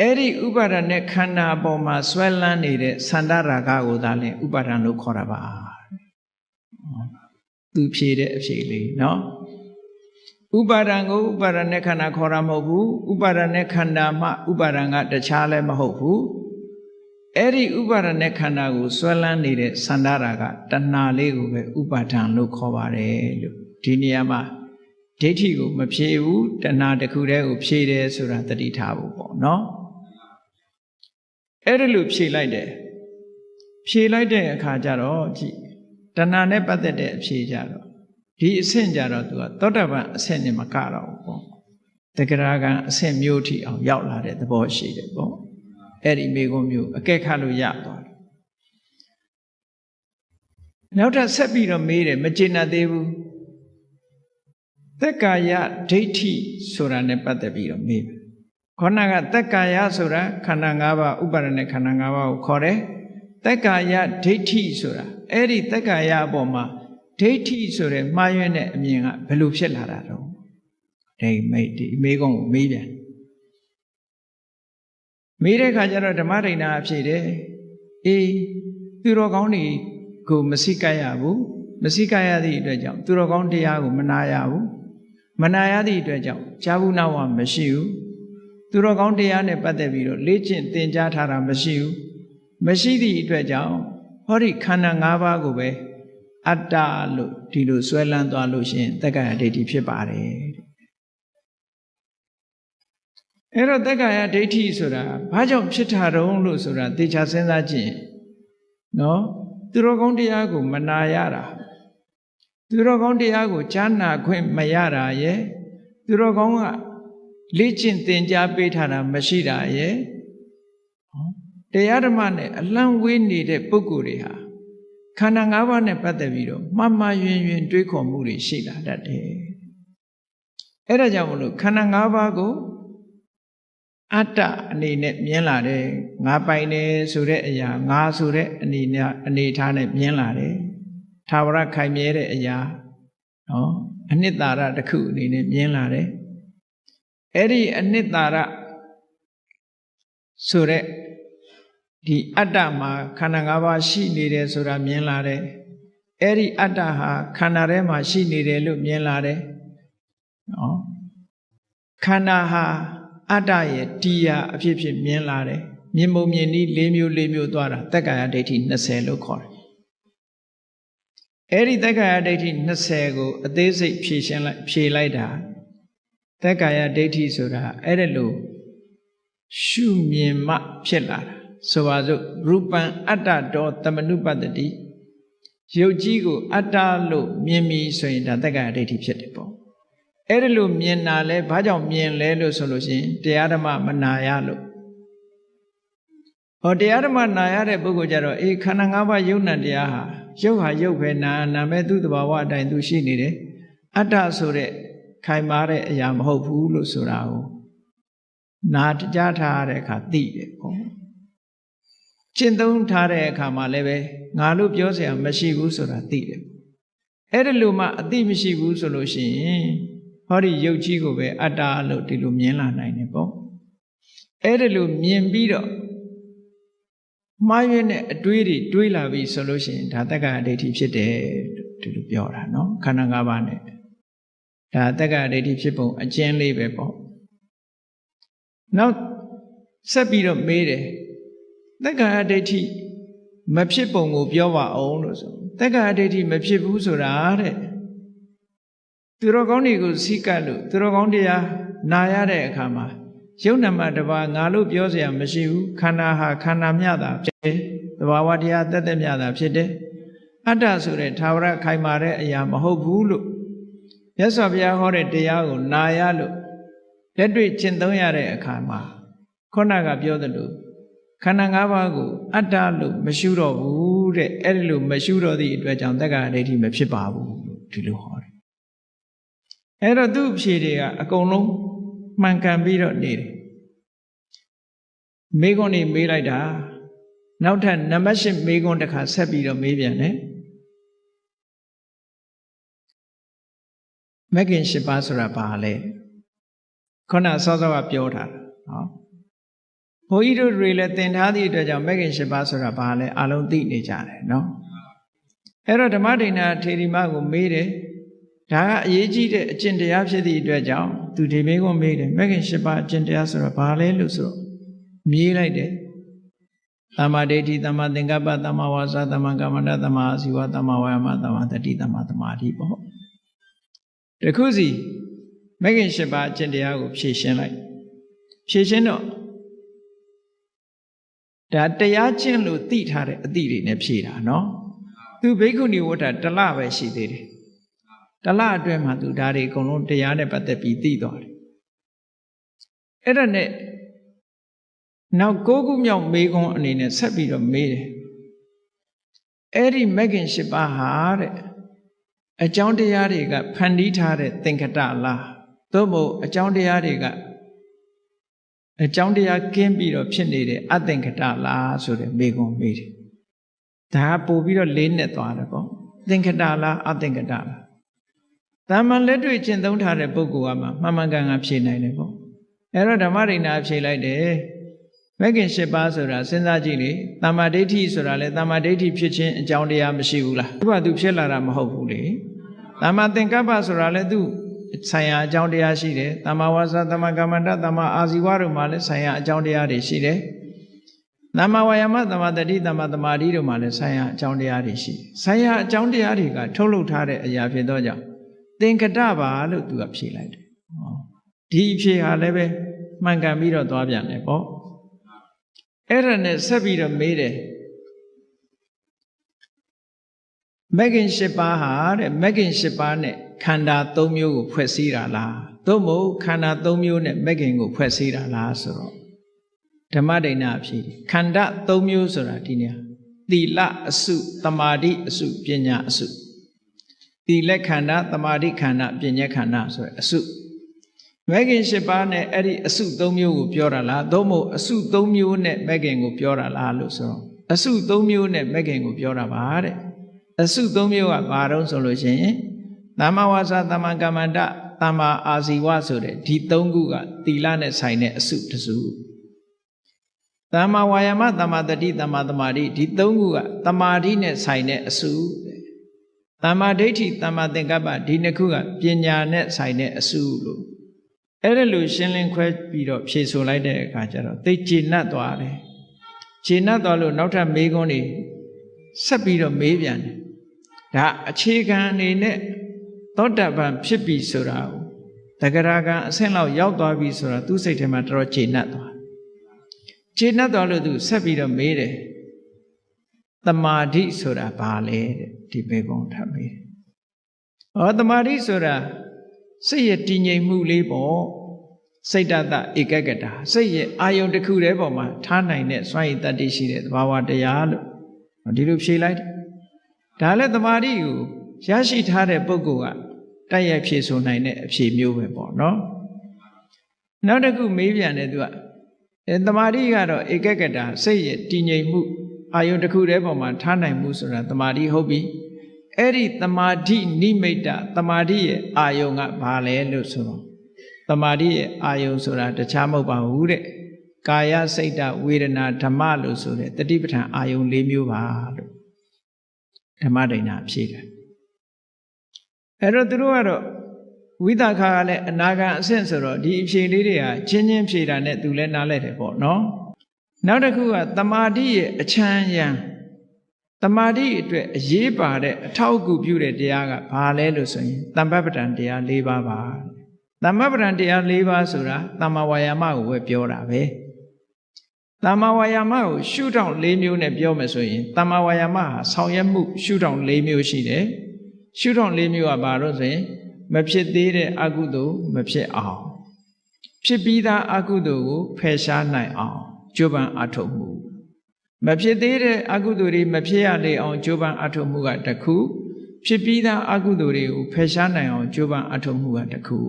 အဲ့ဒီဥပါဒနဲ့ခန္ဓာပေါ်မှာဆွဲလန်းနေတဲ့သန္တာရာဂကိုသာလျှင်ဥပါဒံလို့ခေါ်တာပါသူဖြေတဲ့အဖြေလေးနော်ဥပါဒံကိုဥပါဒနဲ့ခန္ဓာခေါ်တာမဟုတ်ဘူးဥပါဒနဲ့ခန္ဓာမှဥပါဒံကတခြားလည်းမဟုတ်ဘူးအဲ့ဒီဥပါဒနဲ့ခန္ဓာကိုဆွဲလန်းနေတဲ့သန္တာရာဂတဏှာလေးကိုပဲဥပါဒံလို့ခေါ်ပါတယ်လို့ဒီနေရာမှာဒိဋ္ဌိကိုမဖြေဘူးတဏှာတစ်ခုတည်းကိုဖြေတယ်ဆိုတာသတိထားဖို့ပေါ့နော် အဲ့ဒါလို့ဖြေလိုက်တယ်ဖြေလိုက်တဲ့အခါကျတော့ကြည့်တဏှာနဲ့ပတ်သက်တဲ့အဖြေကြတော့ဒီအဆင့်ကြတော့သူကသောတပန်အဆင့်နဲ့မကတော့ဘူးပေါ့တဂရဂံအဆင့်မျိုးထိအောင်ရောက်လာတဲ့သဘောရှိတယ်ပေါ့အဲ့ဒီမိဂုံးမျိုးအကဲခတ်လို့ရသွားတယ်နောက်ထပ်ဆက်ပြီးတော့မေးတယ်မကျေနပ်သေးဘူးသက်ကာယဒိဋ္ဌိဆိုတာနဲ့ပတ်သက်ပြီးတော့မေးတယ်ခေါဏကသက်ကာယဆိုတာခန္ဓာ၅ပါးဥပါဒณะခန္ဓာ၅ပါးကိုခေါ်တယ်သက်ကာယဒိဋ္ဌိဆိုတာအဲ့ဒီသက်ကာယအပေါ်မှာဒိဋ္ဌိဆိုတဲ့မှားယွင်းတဲ့အမြင်ကဘယ်လိုဖြစ်လာတာတော့ဒီမေးခွန်းကိုမေးပြန်မေးတဲ့အခါကျတော့ဓမ္မဒိဋ္ဌာအဖြစ်တယ်အေးသူတော်ကောင်းတွေကိုမစိကရဘူးမစိကရသည့်အတွက်ကြောင့်သူတော်ကောင်းတရားကိုမနာရဘူးမနာရသည့်အတွက်ကြောင့်ဈာဘူးနာဝမရှိဘူးသူတော်ကောင်းတရားနဲ့ပတ်သက်ပြီးတော့လေ့ကျင့်သင်ကြားထားတာမရှိဘူးမရှိသည့်အတွက်ကြောင့်ဟောဒီခန္ဓာ၅ပါးကိုပဲအတ္တလို့ဒီလိုဆွဲလန်းသွားလို့ရှိရင်တက္ကရာဒိဋ္ဌိဖြစ်ပါတယ်အဲ့တော့တက္ကရာဒိဋ္ဌိဆိုတာဘာကြောင့်ဖြစ်တာတုံးလို့ဆိုတာသေချာစဉ်းစားကြည့်နော်သူတော်ကောင်းတရားကိုမနာရတာသူတော်ကောင်းတရားကိုကြားနာခွင့်မရတာရဲ့သူတော်ကောင်းကလေ့ကျင့်သင်ကြားပေးထားတာမရှိတာရဲ့တရားဓမ္မနဲ့အလံဝေးနေတဲ့ပုဂ္ဂိုလ်တွေဟာခန္ဓာ၅ပါးနဲ့ပတ်သက်ပြီးတော့မှားမှားယွင်းယွင်းတွေးခေါ်မှုတွေရှိလာတတ်တယ်အဲ့ဒါကြောင့်မလို့ခန္ဓာ၅ပါးကိုအတ္တအနေနဲ့မြင်လာတယ်ငါပိုင်တယ်ဆိုတဲ့အရာငါဆိုတဲ့အနေထားနဲ့မြင်လာတယ်သာဝရခိုင်မြဲတဲ့အရာနော်အနှစ်သာရတစ်ခုအနေနဲ့မြင်လာတယ်အဲ့ဒီအနှစ်သာရဆိုတဲ့ဒီအတ္တမှာခန္ဓာ၅ပါးရှိနေတယ်ဆိုတာမြင်လာတယ်အဲ့ဒီအတ္တဟာခန္ဓာထဲမှာရှိနေတယ်လို့မြင်လာတယ်နော်ခန္ဓာဟာအတ္တရဲ့တရားအဖြစ်ဖြစ်မြင်လာတယ်မြင်ပုံမြင်နည်း၄မျိုးသွားတာတက္ကာယဒိဋ္ဌိ20လို့ခေါ်တယ်အဲ့ဒီတက္ကာယဒိဋ္ဌိ20ကိုအသေးစိတ်ဖြေလိုက်တာတက္ကာယဒိဋ္ဌိဆိုတာအဲ့ဒါလို့ရှုမြင်မှဖြစ်လာတာဆိုပါစို့ရူပံအတ္တတောတမနုပတ္တိရုပ်ကြီးကိုအတ္တလို့မြင်ပြီဆိုရင်ဒါတက္ကာယဒိဋ္ဌိဖြစ်တယ်ပေါ့အဲ့ဒါလို့မြင်တာလဲဘာကြောင့်မြင်လဲလို့ဆိုလို့ရှိရင်တရားဓမ္မမနာရလို့ဟောတရားဓမ္မနာရတဲ့ပုဂ္ဂိုလ်ကြတော့အေးခန္ဓာ၅ပါးယုံနာတရားဟာယုတ်ပဲနာမဲ့သူ့တဘာဝအတိုင်းသူရှိနေတယ်အတ္တဆိုတဲ့ခိုင်မာတဲ့အရာမဟုတ်ဘူးလို့ဆိုတာကိုနာကြားထားတဲ့အခါသိတယ်ပေါ့ကျင့်သုံးထားတဲ့အခါမှာလည်းပဲငါလို့ပြောเสียမရှိဘူးဆိုတာသိတယ်အဲ့ဒါလို့မှအသိမရှိဘူးဆိုလို့ရှိရင်ဟောဒီရုပ်ကြီးကိုပဲအတ္တလို့ဒီလိုမြင်လာနိုင်တယ်ပေါ့အဲ့ဒါလို့မြင်ပြီးတော့မှားယွင်းတဲ့အတွေးတွေတွေးလာပြီဆိုလို့ရှိရင်ဒါတက္ကရာဒိဋ္ဌိဖြစ်တယ်ဒီလိုပြောတာနော်ခန္ဓာ၅ပါးနဲ့ဒါတက္ကရာဒိဋ္ဌိဖြစ်ပုံအကျဉ်းလေးပဲပေါ့နောက်ဆက်ပြီးတော့မေးတယ်တက္ကရာဒိဋ္ဌိမဖြစ်ပုံကိုပြောပါအောင်လို့ဆိုတက္ကရာဒိဋ္ဌိမဖြစ်ဘူးဆိုတာတဲ့သူတော်ကောင်းတွေကိုစိကပ်လို့သူတော်ကောင်းတရားနာရတဲ့အခါမှာယုံနာမတပါငါလို့ပြောเสียမရှိဘူးခန္ဓာဟာခန္ဓာမြတာဖြစ်တယ်သဘာဝတရားတက်မြတာဖြစ်တယ်အတ္တဆိုတဲ့သာဝရခိုင်မာတဲ့အရာမဟုတ်ဘူးလို့မြတ်စွာဘုရားဟောတဲ့တရားကိုနာရလို့လက်တွေ့ကျင့်သုံးရတဲ့အခါမှာခုနကပြောသလိုခန္ဓာ၅ပါးကိုအတ္တလို့မရှုတော့ဘူးတဲ့အဲ့ဒီလိုမရှုတော့သည့်အတွက်ကြောင့်တက္ကရာဒိဋ္ဌိမဖြစ်ပါဘူးလို့ဒီလိုဟောတယ်အဲ့တော့သူ့အဖြေတွေကအကုန်လုံးမှန်ကန်ပြီးတော့နေတယ်မေးခွန်းနေမေးလိုက်တာနောက်ထပ်နံပါတ်၈မေးခွန်းတစ်ခါဆက်ပြီးတော့မေးပြန်တယ်မဂ္ဂင်၈ပါးဆိုတာဘာလဲခုနစောစောကပြောထားတာနော်ဘုန်းကြီးတို့တွေလည်းသင်ထားသည့်အတွက်ကြောင့်မဂ္ဂင်၈ပါးဆိုတာဘာလဲအလုံးသိနေကြတယ်နော်အဲ့တော့ဓမ္မဒိဋ္ဌာထေရီမကိုမေးတယ်ဒါကအရေးကြီးတဲ့အကျင့်တရားဖြစ်သည့်အတွက်ကြောင့်သူဒီမေးခွန်းမေးတယ်မဂ္ဂင်၈ပါးအကျင့်တရားဆိုတာဘာလဲလို့ဆိုတော့မြေးလိုက်တယ်သမ္မာဒိဋ္ဌိသမ္မာသင်္ကပ္ပသမ္မာဝါစာသမ္မာကမ္မန္တသမ္မာအာဇီဝသမ္မာဝါယာမသမ္မာတတိသမ္မာသမာဓိပေါ့တခုစီမဂ္ဂင်၈ပါးအကျင့်တရားကိုဖြည့်ရှင်းလိုက်ဖြည့်ရှင်းတော့ ဒါတရားကျင့်လို့သိထားတဲ့အသည့်တွေနဲ့ဖြေတာနော်သူဘိက္ခုနီဝတ္ထတလပဲရှိသေးတယ်တလအတွင်းမှာသူဒါတွေအကုန်လုံးတရားနဲ့ပတ်သက်ပြီးသိသွားတယ်အဲ့ဒါနဲ့နောက်9ခုမြောက်မေးခွန်းအနေနဲ့ဆက်ပြီးတော့မေးတယ်အဲ့ဒီမဂ္ဂင်၈ပါးဟာတဲ့အကြောင်းတရားတွေကဖန်တီးထားတဲ့သင်္ကတလားသို့မဟုတ်အကြောင်းတရားတွေကအကြောင်းတရားကင်းပြီးတော့ဖြစ်နေတဲ့အသင်္ကတလားဆိုတဲ့မေးခွန်းမေးတယ်ဒါကပို့ပြီးတော့လေးနဲ့သွားတယ်ပေါ့သင်္ကတလားအသင်္ကတလားတာမန်လက်တွေ့ကျင့်သုံးထားတဲ့ပုဂ္ဂိုလ်ကမှန်မှန်ကန်ကန်ဖြေနိုင်တယ်ပေါ့အဲ့တော့ဓမ္မရိဏဖြေလိုက်တယ်မဂ္ဂင်၈ပါးဆိုတာစဉ်းစားကြည့်လေတမ္မာဒိဋ္ဌိဆိုတာလေတမ္မာဒိဋ္ဌိဖြစ်ခြင်းအကြောင်းတရားမရှိဘူးလားသူကသူဖြစ်လာတာမဟုတ်ဘူးလေတမ္မာသင်္ကပ္ပဆိုတာလေသူဆိုင်ရာအကြောင်းတရားရှိတယ်တမ္မာဝါစာတမ္မာကမ္မန္တတမ္မာအာဇီဝတို့မှာလည်းဆိုင်ရာအကြောင်းတရားတွေရှိတယ်တမ္မာဝါယာမတမ္မာတတိတမ္မာသမာဓိတို့မှာလည်းဆိုင်ရာအကြောင်းတရားတွေရှိဆိုင်ရာအကြောင်းတရားတွေကထုတ်လုပ်ထားတဲ့အရာဖြစ်သောကြောင့်သင်္ကတပါလို့သူကဖြေလိုက်တယ်ဒီဖြေဟာလည်းပဲမှန်ကန်ပြီးတော့သွားပြန်တယ်ပေါ့အဲ့ဒါနဲ့ဆက်ပြီးတော့မေးတယ်မဂ္ဂင်၈ပါးဟာတဲ့မဂ္ဂင်၈ပါးနဲ့ခန္ဓာ၃မျိုးကိုဖွဲ့စည်းတာလားသို့မဟုတ်ခန္ဓာ၃မျိုးနဲ့မဂ္ဂင်ကိုဖွဲ့စည်းတာလားဆိုတော့ဓမ္မဒိဋ္ဌာဖြေတယ်ခန္ဓာ၃မျိုးဆိုတာဒီနေရာသီလအစုသမာဓိအစုပညာအစုသီလခန္ဓာသမာဓိခန္ဓာပညာခန္ဓာဆိုတဲ့အစုမဂ္ဂင်၈ပါးနဲ့အဲ့ဒီအစု၃မျိုးကိုပြောတာလားသို့မဟုတ်အစု၃မျိုးနဲ့မဂ္ဂင်ကိုပြောတာလားလို့ဆိုတော့အစု၃မျိုးနဲ့မဂ္ဂင်ကိုပြောတာပါတဲ့အစု၃မျိုးကဘာတုံးဆိုလို့ရှိရင်သမ္မာဝါစာသမ္မာကမ္မန္တသမ္မာအာဇီဝဆိုတဲ့ဒီ၃ခုကသီလနဲ့ဆိုင်တဲ့အစုတစ်စုသမ္မာဝါယာမသမ္မာတတိသမ္မာသမာဓိဒီ၃ခုကသမာဓိနဲ့ဆိုင်တဲ့အစုသမ္မာဒိဋ္ဌိသမ္မာသင်္ကပ္ပဒီနှစ်ခုကပညာနဲ့ဆိုင်တဲ့အစုလို့အဲ့ဒါလို့ရှင်းလင်းခွဲပြီးတော့ဖြေဆိုလိုက်တဲ့အခါကျတော့သိကျေနပ်သွားတယ်ကျေနပ်သွားလို့နောက်ထပ်မေးခွန်းတွေဆက်ပြီးတော့မေးပြန်တယ်ဒါအခြေခံအနေနဲ့သောတပန်ဖြစ်ပြီဆိုတာကိုတဂရကံအဆင့်လောက်ရောက်သွားပြီဆိုတာသူ့စိတ်ထဲမှာတော်တော်ကျေနပ်သွားလို့သူဆက်ပြီးတော့မေးတယ်သမာဓိဆိုတာဘာလဲတဲ့ဒီမေးခွန်းထပ်မေးတယ်သမာဓိဆိုတာစိတ်ရဲ့တည်ငြိမ်မှုလေးပေါ့စိတ်တတဧကဂတစိတ်ရဲ့အာယုံတစ်ခုတည်းပေါ်မှာထားနိုင်တဲ့စွမ်းရည်တတ္တိရှိတဲ့သဘာဝတရားလို့ဒီလိုဖြေလိုက်တယ်ဒါလည်းသမာဓိကိုရရှိထားတဲ့ပုဂ္ဂိုလ်ကတိုက်ရိုက်ဖြေဆိုနိုင်တဲ့အဖြေမျိုးပဲပေါ့နော်နောက်တစ်ခုမေးပြန်တယ်သူကသမာဓိကတော့ဧကဂတစိတ်ရဲ့တည်ငြိမ်မှုအာယုံတစ်ခုတည်းပေါ်မှာထားနိုင်မှုဆိုတာသမာဓိဟုတ်ပြီအဲ့ဒီသမာဓိနိမိတ်တသမာဓိရဲ့အာယုံကဘာလဲလို့ဆိုတော့သမာဓိရဲ့အာယုံဆိုတာတခြားမဟုတ်ပါဘူးတဲ့ကာယစိတ်တဝေဒနာဓမ္မလို့ဆိုတဲ့တတိပဋ္ဌာန်အာယုံ၄မျိုးပါလို့ဓမ္မဒိဋ္ဌာဖြေတယ်အဲ့တော့သူတို့ကတော့ဝိသခာကလည်းအနာဂံအဆင့်ဆိုတော့ဒီအဖြေလေးတွေဟာချင်းချင်းဖြေတာနဲ့သူလည်းနားလဲတယ်ပေါ့နော်နောက်တစ်ခုကသမာဓိရဲ့အချမ်းရံသမာဓိအတွက်အရေးပါတဲ့အထောက်အကူပြုတဲ့တရားကဘာလဲလို့ဆိုရင်သမ္ပပ္ပတံတရား၄ပါးပါသမ္ပပ္ပတံတရား၄ပါးဆိုတာသမ္မာဝါယာမကိုပဲပြောတာပဲသမ္မာဝါယာမကိုရှုထောင့်၄မျိုးနဲ့ပြောမယ်ဆိုရင်သမ္မာဝါယာမဟာဆောင်ရွက်မှုရှုထောင့်၄မျိုးရှိတယ်ရှုထောင့်၄မျိုးကဘာလို့ဆိုရင်မဖြစ်သေးတဲ့အကုသိုလ်မဖြစ်အောင်ဖြစ်ပြီးသားအကုသိုလ်ကိုဖယ်ရှားနိုင်အောင်ကြိုးပမ်းအထောက်မှုမဖြစ်သေးတဲ့အကုသိုလ်တွေမဖြစ်ရလေအောင်ကြိုးပမ်းအထောက်မှုကတစ်ခုဖြစ်ပြီးသားအကုသိုလ်တွေကိုဖယ်ရှားနိုင်အောင်ကြိုးပမ်းအထောက်မှုကတစ်ခု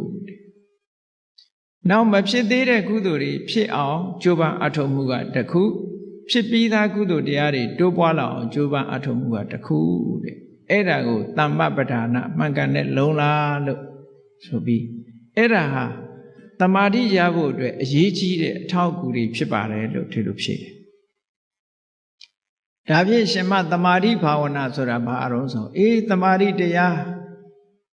နောက်မဖြစ်သေးတဲ့ကုသိုလ်တွေဖြစ်အောင်ကြိုးပမ်းအထောက်မှုကတစ်ခုဖြစ်ပြီးသားကုသိုလ်တရားတွေတိုးပွားလာအောင်ကြိုးပမ်းအထောက်မှုကတစ်ခုတဲ့အဲ့ဒါကိုသမ္မပဋ္ဌာနာမှန်ကန်တဲ့လုံးလားလို့ဆိုပြီးအဲ့ဒါဟာသမာဓိရဖို့အတွက်အရေးကြီးတဲ့အထောက်အကူတွေဖြစ်ပါတယ်လို့ဒီလိုဖြေတယ်ဒါဖြင့်ရှင်မသမာဓိဘာဝနာဆိုတာဘာအရုံးဆိုသမာဓိတရား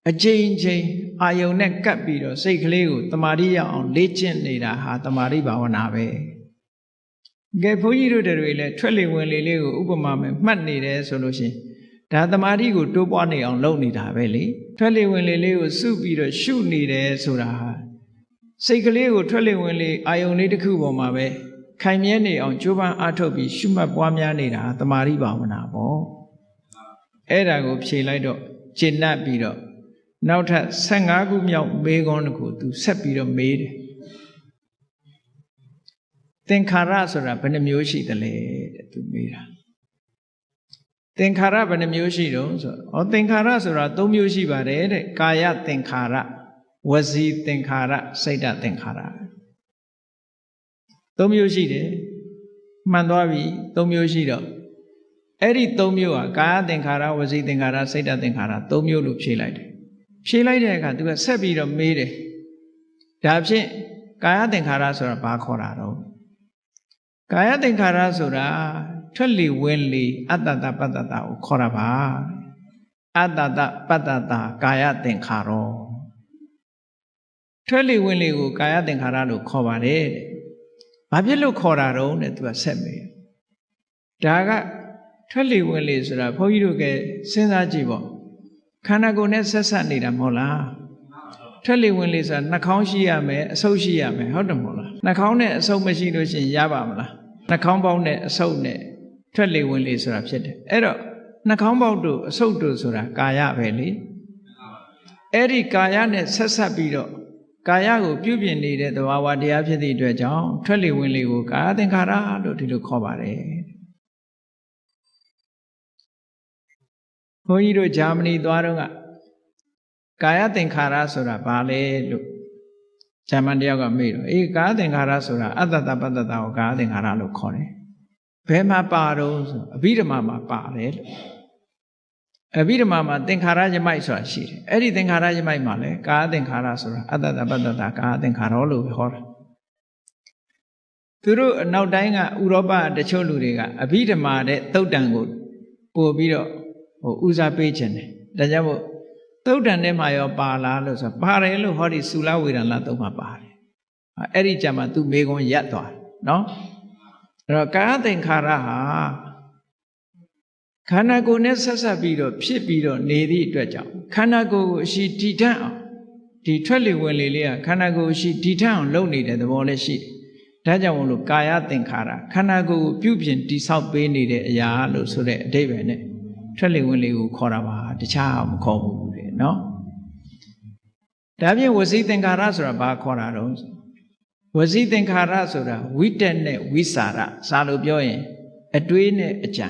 အချိန်ချင်းအာယုံနဲ့ကပ်ပြီးတော့စိတ်ကလေးကိုသမာဓိရအောင်လေ့ကျင့်နေတာဟာသမာဓိဘာဝနာပဲကဲဘုန်းကြီးတို့တွေလည်းထွက်လေဝင်လေလေးကိုဥပမာမဲ့မှတ်နေတယ်ဆိုလို့ရှိရင်ဒါသမာဓိကိုတိုးပွားနေအောင်လုပ်နေတာပဲလေထွက်လေဝင်လေလေးကိုစုပြီးတော့ရှုနေတယ်ဆိုတာဟာစိတ်ကလေးကိုထွက်လေဝင်လေအာယုံလေးတစ်ခုပေါ်မှာပဲ ခိုင်မြဲနေအောင်ကြိုးပမ်းအားထုတ်ပြီးရှုမှတ်ပွားများနေတာတမာရိဘာဝနာပေါ့အဲ့ဒါကိုဖြေလိုက်တော့ကျင့်တတ်ပြီးတော့နောက်ထပ်15ခုမြောက်မေးခွန်းတစ်ခုသူဆက်ပြီးတော့မေးတယ်သင်္ခါရဆိုတာဘယ်နှမျိုးရှိသလဲတဲ့သူမေးတာသင်္ခါရဘယ်နှမျိုးရှိတော့ဆိုတော့သင်္ခါရဆိုတာ3မျိုးရှိပါတယ်တဲ့ကာယသင်္ခါရဝစီသင်္ခါရစိတ်တသင်္ခါရ3မျိုးရှိတယ်မှန်သွားပြီ3မျိုးရှိတော့အဲ့ဒီ3မျိုးဟာကာယသင်္ခါရဝစီသင်္ခါရစိတ်တသင်္ခါရ3မျိုးလို့ဖြေလိုက်တယ်ဖြေလိုက်တဲ့အခါသူကဆက်ပြီးတော့မေးတယ်ဒါဖြင့်ကာယသင်္ခါရဆိုတာဘာခေါ်တာတော့ကာယသင်္ခါရဆိုတာထွက်လေဝင်လေအတ္တတပတ္တတကိုခေါ်တာပါအတ္တတပတ္တတကာယသင်္ခါရောထွက်လေဝင်လေကိုကာယသင်္ခါရလို့ခေါ်ပါတယ်တဲ့ဘာဖြစ်လို့ခေါ်တာတော့တဲ့သူကဆက်မေးဒါကထွက်လေဝင်လေဆိုတာဘုန်းကြီးတို့ကစဉ်းစားကြည့်ပေါ့ခန္ဓာကိုယ်နဲ့ဆက်ဆက်နေတာမဟုတ်လားထွက်လေဝင်လေဆိုတာနှာခေါင်းရှိရမယ်အဆုပ်ရှိရမယ်ဟုတ်တယ်မဟုတ်လားနှာခေါင်းနဲ့အဆုပ်မရှိလို့ရှိရင်ရပါမလားနှာခေါင်းပေါက်နဲ့အဆုပ်နဲ့ထွက်လေဝင်လေဆိုတာဖြစ်တယ်အဲ့တော့နှာခေါင်းပေါက်တို့အဆုပ်တို့ဆိုတာကာယပဲလေအဲ့ဒီကာယနဲ့ဆက်ဆက်ပြီးတော့ကာယကိုပြုပြင်နေတဲ့သဘာဝတရားဖြစ်သည့်အတွက်ကြောင့်ထွက်လေဝင်လေကိုကာယသင်္ခါရလို့ဒီလိုခေါ်ပါတယ်ဘုန်းကြီးတို့ဂျာမနီသွားတော့ကကာယသင်္ခါရဆိုတာဘာလဲလို့ဂျာမန်တယောက်ကမေးတော့အေးကာယသင်္ခါရဆိုတာအတ္တတပတ္တတကိုကာယသင်္ခါရလို့ခေါ်တယ်ဘယ်မှာပါတော့ဆိုအဘိဓမ္မာမှာပါတယ်လို့အဘိဓမ္မာမှာသင်္ခါရယမိုက်ဆိုတာရှိတယ်အဲ့ဒီသင်္ခါရယမိုက်မှာလဲကာယသင်္ခါရဆိုတာအတ္တတပတ္တတကာယသင်္ခါရလို့ပဲဟောတာသူတို့အနောက်တိုင်းကဥရောပတချို့လူတွေကအဘိဓမ္မာတဲ့သုတ်တံကိုပို့ပြီးတော့ဦးစားပေးခြင်းတယ်ဒါကြောင့်မို့သုတ်တံထဲမှာရောပါလားလို့ဆိုပါတယ်လို့ဟောဒီသုလဝေဒနာသုံးမှာပါတယ်အဲ့ဒီကြမှာသူမေကွန်ရက်သွားနော်အဲ့တော့ကာယသင်္ခါရဟာခန္ဓာကိုယ်နဲ့ဆက်ဆက်ပြီးတော့ဖြစ်ပြီးတော့နေသည့်အတွက်ကြောင့်ခန္ဓာကိုယ်ကိုအရှိတည်ထအောင်ဒီထွက်လေဝင်လေလေးကခန္ဓာကိုယ်အရှိတည်ထအောင်လုပ်နေတဲ့သဘောလည်းရှိတယ်ဒါကြောင့်မို့လို့ကာယသင်္ခါရခန္ဓာကိုယ်ကိုပြုပြင်တည်ဆောက်ပေးနေတဲ့အရာလို့ဆိုတဲ့အဓိပ္ပာယ်နဲ့ထွက်လေဝင်လေကိုခေါ်တာပါတခြားမခေါ်ဘူးလေနော်ဒါပြင်ဝစီသင်္ခါရဆိုတာဘာခေါ်တာတော့ဝစီသင်္ခါရဆိုတာဝိတက်နဲ့ဝိစာရစာလို့ပြောရင်အတွေးနဲ့အကြံ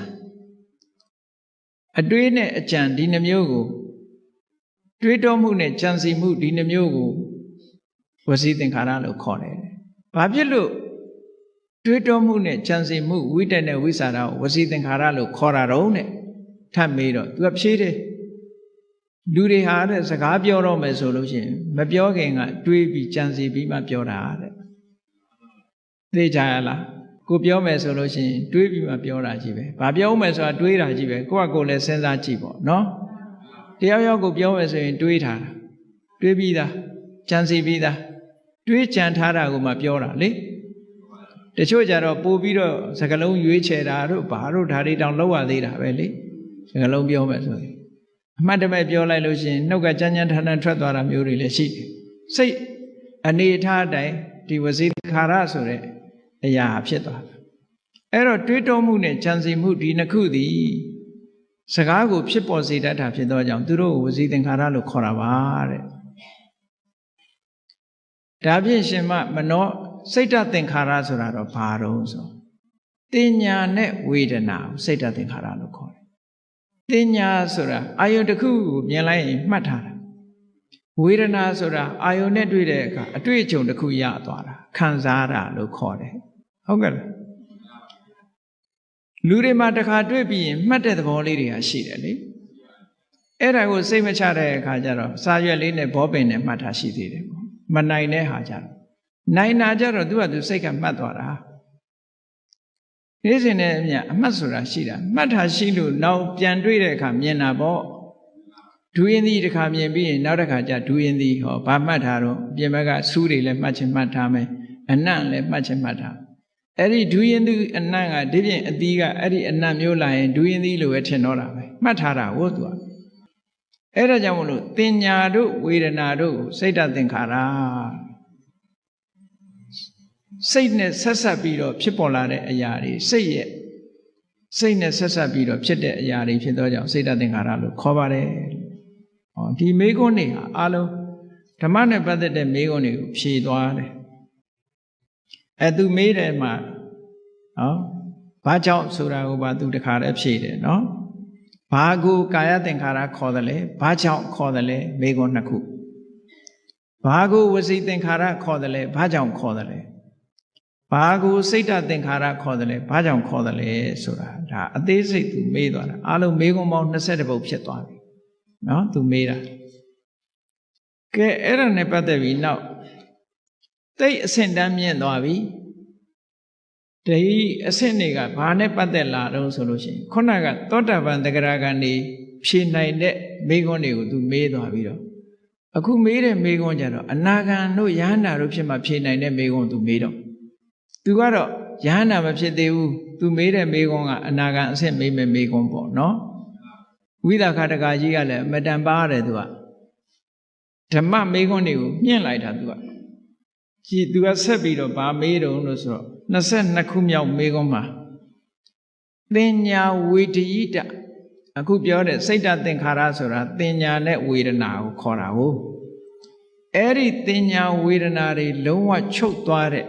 အတွေးနဲ့အကြံဒီနှမျိုးကိုတွေးတောမှုနဲ့ကြံစီမှုဒီနှမျိုးကိုဝစီသင်္ခါရလို့ခေါ်တယ်ဘာဖြစ်လို့တွေးတောမှုနဲ့ကြံစီမှုဝိတက်နဲ့ဝိစာရကိုဝစီသင်္ခါရလို့ခေါ်တာတော့နဲ့ထပ်မေးတော့သူကဖြေတယ်လူတွေဟာတဲ့စကားပြောတော့မယ်ဆိုလို့ရှိရင်မပြောခင်ကတွေးပြီးကြံစီပြီးမှပြောတာတဲ့သိကြရလားကိုပြောမယ်ဆိုလို့ရှိရင်တွေးပြီးမှပြောတာကြီးပဲဘာပြောမယ်ဆိုတာတွေးတာကြီးပဲကိုယ့်ကကိုယ်လည်းစဉ်းစားကြည့်ပေါ့နော်တယောက်ယောက်ကိုပြောမယ်ဆိုရင်တွေးထားတာတွေးပြီးသားကြံစီပြီးသားတွေးကြံထားတာကိုမှပြောတာလေတချို့ကြတော့ပို့ပြီးတော့စကားလုံးရွေးချယ်တာတို့ဘာတို့ဓာတ်တောင်လောက်ရသေးတာပဲလေစကားလုံးပြောမယ်ဆိုရင်အမှတ်တမဲ့ပြောလိုက်လို့ရှိရင်နှုတ်ကကြမ်းကြမ်းထန်ထန်ထွက်သွားတာမျိုးတွေလည်းရှိတယ်စိတ်အနေထားအတိုင်းဒီဝစီခါရဆိုတဲ့အရာဖြစ်သွားတယ်အဲ့တော့တွေးတောမှုနဲ့ကြံစီမှုဒီနှစ်ခုသည်စကားကိုဖြစ်ပေါ်စေတတ်တာဖြစ်သောကြောင့်သူတို့ကိုဝစီသင်္ခါရလို့ခေါ်တာပါတဲ့ဒါဖြင့်ရှင်မနောစိတ်တသင်္ခါရဆိုတာတော့ဘာတော့ဆိုတင်ညာနဲ့ဝေဒနာကိုစိတ်တသင်္ခါရလို့ခေါ်တယ်တင်ညာဆိုတာအာယုန်တစ်ခုကိုမြင်လိုက်ရင်မှတ်ထားတာဝေဒနာဆိုတာအာယုန်နဲ့တွေ့တဲ့အခါအတွေ့အကြုံတစ်ခုရသွားတာခံစားတာလို့ခေါ်တယ်ဟုတ်ကဲ့လားလူတွေမှာတစ်ခါတွေ့ပြီးရင်မှတ်တဲ့သဘောလေးတွေကရှိတယ်လေအဲ့ဒါကိုစိတ်မချတဲ့အခါကျတော့စာရွက်လေးနဲ့ဘောပင်နဲ့မှတ်ထားရှိသေးတယ်ပေါ့မနိုင်တဲ့ဟာကြတော့နိုင်တာကြတော့သူကသူစိတ်ကမှတ်သွားတာနေ့စဉ်နဲ့အမြအမှတ်ဆိုတာရှိတာမှတ်တာရှိလို့နောက်ပြန်တွေ့တဲ့အခါမြင်တာပေါ့ဒူရင်သီးတစ်ခါမြင်ပြီးရင်နောက်တစ်ခါကျဒူရင်သီးဟောဘာမှတ်တာတော့ပြင်ဘက်ကစူးတွေလည်းမှတ်ချင်းမှတ်ထားမယ်အနံ့လည်းမှတ်ချင်းမှတ်ထားအဲ့ဒီဒူရင်သီးအနံ့ကဒီပြင်အသီးကအဲ့ဒီအနံ့မျိုးလာရင်ဒူရင်သီးလိုပဲထင်တော့တာပဲမှတ်ထားတာဟုတ်သူကအဲ့ဒါကြောင့်မလို့တင်ညာတို့ဝေဒနာတို့စိတ်တသင်္ခါရ စိတ်နဲ့ဆက်ဆက်ပြီးတော့ဖြစ်ပေါ်လာတဲ့အရာတွေစိတ်နဲ့ဆက်ဆက်ပြီးတော့ဖြစ်တဲ့အရာတွေဖြစ်သောကြောင့်စိတ်တသင်္ခါရလို့ခေါ်ပါတယ်။ဟောဒီမေခွန်းတွေဟာအလုံးဓမ္မနဲ့ပတ်သက်တဲ့မေခွန်းတွေကိုဖြေသွားတယ်။သူမေးတယ်မှာနော်ဘာကြောင့်ဆိုတာကိုပါသူတခါတည်းဖြေတယ်နော်။ဘာကိုကာယသင်္ခါရခေါ်တယ်လဲဘာကြောင့်ခေါ်တယ်လဲမေခွန်းနှစ်ခု။ဘာကိုဝစီသင်္ခါရခေါ်တယ်လဲဘာကြောင့်ခေါ်တယ်လဲဘာကိုစိတ်တသင်္ခါရခေါ်တယ်လဲဘာကြောင့်ခေါ်တယ်လဲဆိုတာဒါအသေးစိတ်သူမေးသွားတာအလုံးမေးခွန်းပေါင်း20ပုဒ်ဖြစ်သွားပြီနော်သူမေးတာကဲအဲ့ဒါနဲ့ပတ်သက်ပြီးနောက်တိတ်အဆင့်တန်းမြင့်သွားပြီဒီအဆင့်တွေကဘာနဲ့ပတ်သက်လာတော့ဆိုလို့ရှိရင်ခုနကသောတာပန်တဂရဂံနေဖြေနိုင်တဲ့မေးခွန်းတွေကိုသူမေးသွားပြီးတော့အခုမေးတဲ့မေးခွန်းကြတော့အနာဂံတို့ယဟန္တာတို့ဖြစ်မှဖြေနိုင်တဲ့မေးခွန်းသူမေးတော့သူကတော့ယဟန္တာမဖြစ်သေးဘူးသူမေးတဲ့မေးခွန်းကအနာဂံအဆင့်မေးမဲ့မေးခွန်းပေါ့နော်ဝိသခတကကြီးကလည်းအမတန်ပါရတယ်သူကဓမ္မမေးခွန်းတွေကိုမြင့်လိုက်တာသူကကြည်သူကဆက်ပြီးတော့ဗာမေးတော့လို့ဆိုတော့22ခုမြောက်မေးခွန်းမှာသင်ညာဝေဒိတအခုပြောတဲ့စိတ်တသင်္ခါရဆိုတာသင်ညာနဲ့ဝေဒနာကိုခေါ်တာဟုတ်အဲ့ဒီသင်ညာဝေဒနာတွေလုံးဝချုပ်သွားတဲ့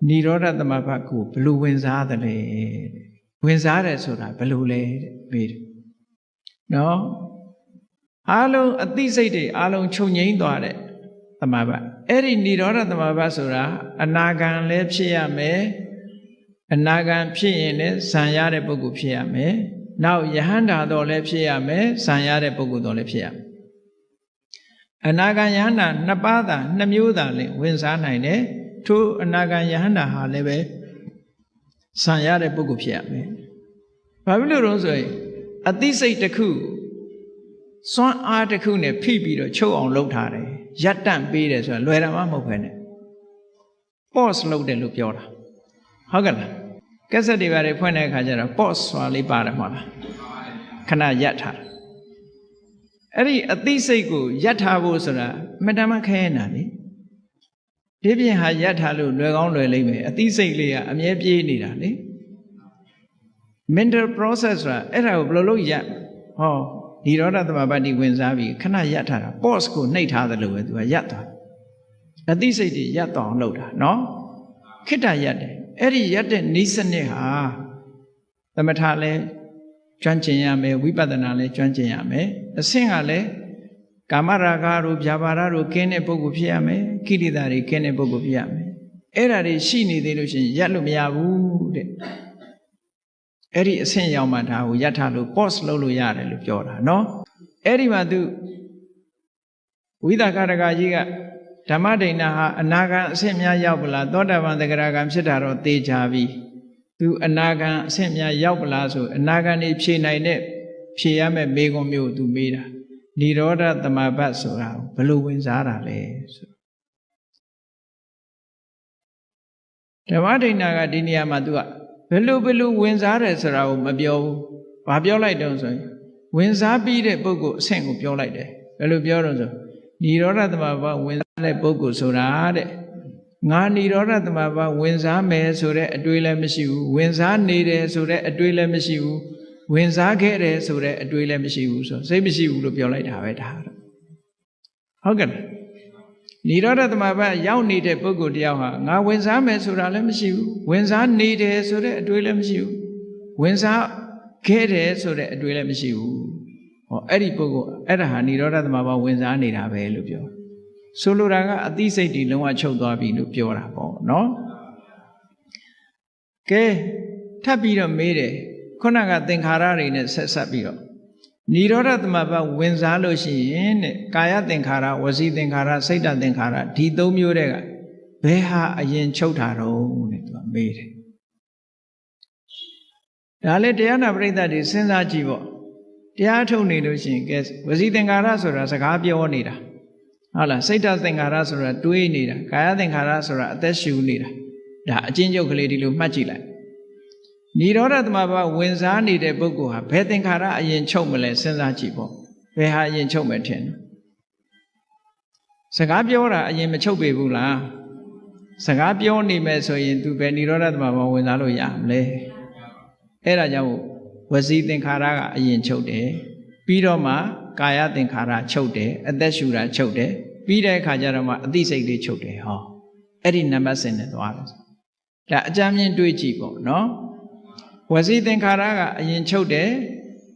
နိရောဓသမဘတ်ကိုဘယ်လိုဝင်စားသလဲဝင်စားတယ်ဆိုတာဘယ်လိုလဲမေးတယ်နော်အားလုံးအသိစိတ်တွေအားလုံးချုပ်ငြိမ်းသွားတဲ့သမဘတ်အဲ့ဒီနိရောဓသမဘတ်ဆိုတာအနာဂံလည်းဖြစ်ရမယ်အနာဂံဖြစ်ရင်လည်းဇံရတဲ့ပုဂ္ဂိုလ်ဖြစ်ရမယ်နောက်ယဟန္တာတော်လည်းဖြစ်ရမယ်ဇံရတဲ့ပုဂ္ဂိုလ်တော်လည်းဖြစ်ရမယ်အနာဂံယဟန္တာနှစ်ပါးသာနှစ်မျိုးသာလည်းဝင်စားနိုင်တယ်ထိုအနာဂံယဟန္တာဟာလည်းပဲဇံရတဲ့ပုဂ္ဂိုလ်ဖြစ်ရမယ်ဘာဖြစ်လို့လဲဆိုရင်အသိစိတ်တစ်ခုစွမ်းအားတစ်ခုနဲ့ဖိပြီးတော့ချုပ်အောင်လုပ်ထားတယ်ရပ်တန့်ပေးတယ်ဆိုတာလွယ်တာမှမဟုတ်ဘဲနဲ့ pause လုပ်တယ်လို့ပြောတာဟုတ်ကဲ့လားကက်ဆက်တွေပါတယ်ဖွင့်တဲ့အခါကျတော့ pause ဆိုတာလေးပါတယ်မဟုတ်လားခဏရပ်ထားတာအဲ့ဒီအသိစိတ်ကိုရပ်ထားဖို့ဆိုတာမတမခဲနေတာလေဒီပြင်ဟာရပ်ထားလို့လွယ်ကောင်းလွယ်လိမ့်မယ်အသိစိတ်လေးကအမြဲပြေးနေတာလေ mental process ဆိုတာအဲ့ဒါကိုဘယ်လိုလုပ်ရပ်ဟောနိရောဓသမဘတ်ဒီဝင်စားပြီးခဏရပ်ထားတာ pause ကိုနှိပ်ထားသလိုပဲသူကရပ်သွားအသိစိတ်တွေရပ်သွားအောင်လုပ်တာနော်ခိတ္တရပ်တယ်အဲ့ဒီရပ်တဲ့နိစ္စနစ်ဟာသမထလည်းကျွမ်းကျင်ရမယ်ဝိပဿနာလည်းကျွမ်းကျင်ရမယ်အဆင့်ကလည်းကာမရာဂတို့ဗျာပါဒတို့ကင်းတဲ့ပုဂ္ဂိုလ်ဖြစ်ရမယ်ကိလေသာတွေကင်းတဲ့ပုဂ္ဂိုလ်ဖြစ်ရမယ်အဲ့ဒါတွေရှိနေသေးလို့ရှိရင်ရပ်လို့မရဘူးတဲ့အဲ့ဒီအဆင့်ရောက်မှဒါကိုရပ်ထားလို့ pause လုပ်လို့ရတယ်လို့ပြောတာနော်အဲ့ဒီမှာသူဝိသကရကကြီးကဓမ္မဒိဏဟာအနာဂံအဆင့်များရောက်ပလားသောတာပန်သဂရဂံဖြစ်တာတော့သိကြပြီသူအနာဂံအဆင့်များရောက်ပလားဆိုအနာဂံနေဖြေနိုင်တဲ့ဖြေရမယ့်မေခွန်းမျိုးသူမေးတာနိရောဓသမဘတ်ဆိုတာဘယ်လိုဝင်စားတာလဲဆိုဓမ္မဒိဏကဒီနေရာမှာသူကဘယ်လိုဝင်စားတယ်ဆိုတာကိုမပြောဘူး။ဘာပြောလိုက်တုံးဆိုရင်ဝင်စားပြီးတဲ့ပုဂ္ဂိုလ်အဆင့်ကိုပြောလိုက်တယ်။ဘယ်လိုပြောတော့ဆိုနိရောဓသမဘတ်ဝင်စားတဲ့ပုဂ္ဂိုလ်ဆိုတာတဲ့ငါနိရောဓသမဘတ်ဝင်စားမယ်ဆိုတဲ့အတွေးလည်းမရှိဘူး။ဝင်စားနေတယ်ဆိုတဲ့အတွေးလည်းမရှိဘူး။ဝင်စားခဲ့တယ်ဆိုတဲ့အတွေးလည်းမရှိဘူးဆိုစိတ်မရှိဘူးလို့ပြောလိုက်တာပဲဒါ။ဟုတ်ကဲ့လား။နိရောဓသမဘတ်ရောက်နေတဲ့ပုဂ္ဂိုလ်တယောက်ဟာငါဝင်စားမယ်ဆိုတာလည်းမရှိဘူးဝင်စားနေတယ်ဆိုတဲ့အတွေးလည်းမရှိဘူးဝင်စားခဲ့တယ်ဆိုတဲ့အတွေးလည်းမရှိဘူးဟောအဲ့ဒီပုဂ္ဂိုလ်အဲ့ဒါဟာနိရောဓသမဘတ်ဝင်စားနေတာပဲလို့ပြောဆိုလိုတာကအသိစိတ်တွေလုံးဝချုပ်သွားပြီလို့ပြောတာပေါ့နော်ကဲထပ်ပြီးတော့မေးတယ်ခုနကသင်္ခါရတွေနဲ့ဆက်ပြီးတော့နိရောဓသမဘတ်ဝင်စားလို့ရှိရင်တဲ့ကာယသင်္ခါရဝစီသင်္ခါရစိတ်တသင်္ခါရဒီသုံးမျိုးတည်းကဘယ်ဟာအရင်ချုပ်တာတော့တဲ့သူကမေးတယ်ဒါလည်းတရားနာပရိသတ်တွေစဉ်းစားကြည့်ပေါ့တရားထုတ်နေလို့ရှိရင်ကဲဝစီသင်္ခါရဆိုတာစကားပြောနေတာဟုတ်လားစိတ်တသင်္ခါရဆိုတာတွေးနေတာကာယသင်္ခါရဆိုတာအသက်ရှူနေတာဒါအချင်းချုပ်ကလေးဒီလိုမှတ်ကြည့်လိုက်နိရောဓသမဘတ်ဝင်စားနေတဲ့ပုဂ္ဂိုလ်ဟာဘယ်သင်္ခါရအရင်ချုပ်မလဲစဉ်းစားကြည့်ပေါ့ဘယ်ဟာအရင်ချုပ်မယ်ထင်စကားပြောတာအရင်မချုပ်ပေဘူးလား စကားပြောနေမယ်ဆိုရင်သူပဲនិရောဓသမဘာဝဝင်စားလို့ရမလဲအဲ့ဒါကြောင့်ဝစီသင်္ခါရကအရင်ချုပ်တယ်ပြီးတော့မှကာယသင်္ခါရချုပ်တယ်အသက်ရှူတာချုပ်တယ်ပြီးတဲ့အခါကျတော့မှအသိစိတ်တွေချုပ်တယ်ဟောအဲ့ဒီနံပါတ်စဉ်နဲ့သွားတယ်ဒါအကြမ်းမြင်တွေးကြည့်ပေါ့နော်ဝစီသင်္ခါရကအရင်ချုပ်တယ်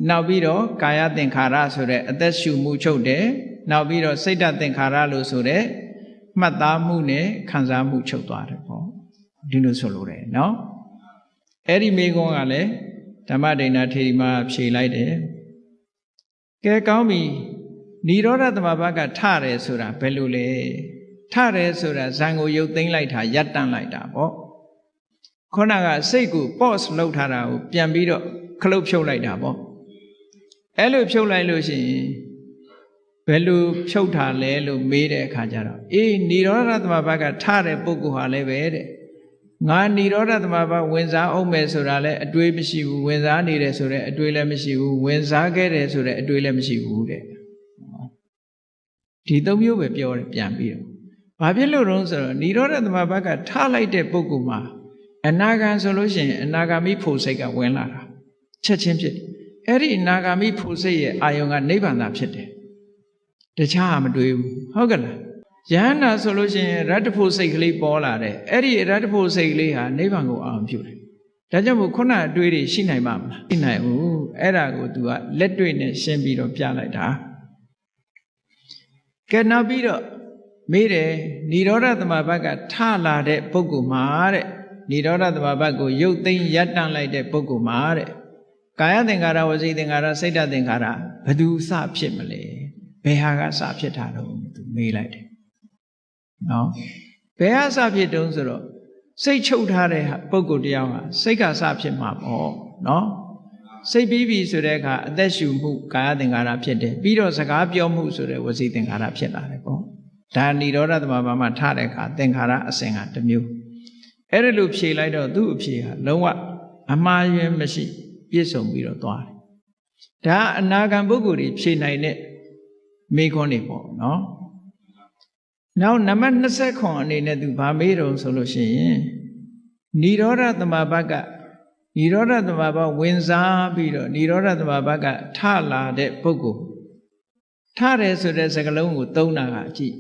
နောက်ပြီးတော့ကာယသင်္ခါရဆိုတဲ့အသက်ရှူမှုချုပ်တယ်နောက်ပြီးတော့စိတ်ဓာတ်သင်္ခါရလို့ဆိုတဲ့မှတ်သားမှုနဲ့ခံစားမှုချုပ်သွားတယ်ပေါ့ဒီလိုဆိုလို့တယ်နော်အဲ့ဒီမိကုံးကလည်းဓမ္မဒိဏထေရီမှာဖြေလိုက်တယ်ကဲကောင်းပြီនិရောဓသမဘာကထတယ်ဆိုတာဘယ်လိုလဲထတယ်ဆိုတာဇံကိုရုပ်သိမ်းလိုက်တာရပ်တန့်လိုက်တာပေါ့ခုနကစိတ်ကို pause လုပ်ထားတာကိုပြန်ပြီးတော့ခလုတ်ဖြုတ်လိုက်တာပေါ့အဲ့လိုဖြုတ်လိုက်လို့ရှိရင်ဘယ်လိုဖြုတ်တာလဲလို့မေးတဲ့အခါကျတော့အေးនិရောဓသမဘာကထတဲ့ပုဂ္ဂိုလ်ဟာလည်းပဲတဲ့ငါនិရောဓသမဘာဝင်စားအောင်မယ်ဆိုတာလည်းအတွေးမရှိဘူးဝင်စားနေတယ်ဆိုတဲ့အတွေးလည်းမရှိဘူးဝင်စားခဲ့တယ်ဆိုတဲ့အတွေးလည်းမရှိဘူးတဲ့ဒီသုံးမျိုးပဲပြောတယ်ပြန်ပြီးတော့ဘာဖြစ်လို့လဲဆိုတော့និရောဓသမဘာကထားလိုက်တဲ့ပုဂ္ဂိုလ်မှာအနာဂံဆိုလို့ရှိရင်အနာဂါမိဖို့စိတ်ကဝင်လာတာချက်ချင်းဖြစ်အဲ့ဒီအနာဂါမိဖို့စိတ်ရဲ့အာယုံကနိဗ္ဗာန်သာဖြစ်တယ်တခြားမတွေးဘူးဟုတ်ကဲ့လားယဟန္တာဆိုလို့ရှိရင်ရတ္တဖို့စိတ်ကလေးပေါ်လာတယ်အဲ့ဒီရတ္တဖို့စိတ်ကလေးဟာနိဗ္ဗာန်ကိုအောင်ပြုတယ်ဒါကြောင့်မို့ခုနအတွေးတွေရှိနိုင်ပါမလားရှိနိုင်ဘူးအဲ့ဒါကို तू ကလက်တွေ့နဲ့ရှင်းပြီးတော့ပြလိုက်တာကဲနောက်ပြီးတော့မေးတယ်និရောဓသမဘာကထလာတဲ့ပုဂ္ဂိုလ်မှာတဲ့និရောဓသမဘာကိုရုပ်သိမ်းရပ်တန့်လိုက်တဲ့ပုဂ္ဂိုလ်မှာတဲ့ကာယသင်္ခါရဝစီသင်္ခါရစိတ်ဓာတ်သင်္ခါရဘယ်သူစဖြစ်မလဲဘယ်ဟာကစဖြစ်တာတော့ तू မေးလိုက်တယ်နော်ဘယ်ဟာစဖြစ်တုံးဆိုတော့စိတ်ချုပ်ထားတဲ့ပုဂ္ဂိုလ်တယောက်ဟာစိတ်ကစဖြစ်မှာပေါ့နော်စိတ်ပြီးပြီဆိုတဲ့အခါအသက်ရှူမှုကာယသင်္ခါရဖြစ်တယ်ပြီးတော့စကားပြောမှုဆိုတဲ့ဝစီသင်္ခါရဖြစ်လာတယ်ပေါ့ဒါនិရောဓသမဘာမှာထတဲ့အခါသင်္ခါရအစဉ်ကတစ်မျိုးအဲ့ဒါလို့ဖြေလိုက်တော့သူ့အဖြေဟာလုံးဝအမှားယွင်းမရှိပြည့်စုံပြီးတော့သွားတယ်ဒါအနာဂံပုဂ္ဂိုလ်တွေဖြေနိုင်တဲ့မိခွန်းတွေပေါ့နော်နောက်နံပါတ်29အနေနဲ့သူဗာမေးတော့ဆိုလို့ရှိရင်និရောဓသမဘာကនិရောဓသမဘာဝင်စားပြီးတော့និရောဓသမဘာကထလာတဲ့ပုဂ္ဂိုလ်ထတယ်ဆိုတဲ့စကားလုံးကိုသုံးတာကအကြည့်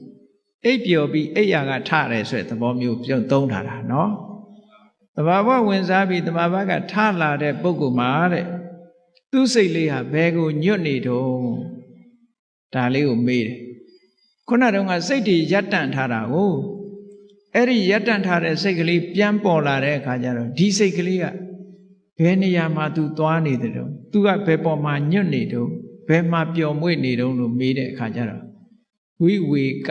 အိပ်ပျော်ပြီးအိပ်ရာကထတယ်ဆိုတဲ့သဘောမျိုးပြုံးသုံးထားတာနော်သဘာဝဝင်စားပြီးသမဘာကထလာတဲ့ပုဂ္ဂိုလ်မှာတဲ့သူ့စိတ်လေးဟာဘယ်ကိုညွတ်နေတော့ဒါလေးကိုမေးတယ်ခုနတုန်းကစိတ်တွေရပ်တန့်ထားတာကိုအဲ့ဒီရပ်တန့်ထားတဲ့စိတ်ကလေးပြန်ပေါ်လာတဲ့အခါကျတော့ဒီစိတ်ကလေးကဘယ်နေရာမှာ तू သွားနေတယ်တော့ तू ကဘယ်ပေါ်မှာညွတ်နေတော့ဘယ်မှာပျော်မွေ့နေတော့လို့မေးတဲ့အခါကျတော့ဝိဝေက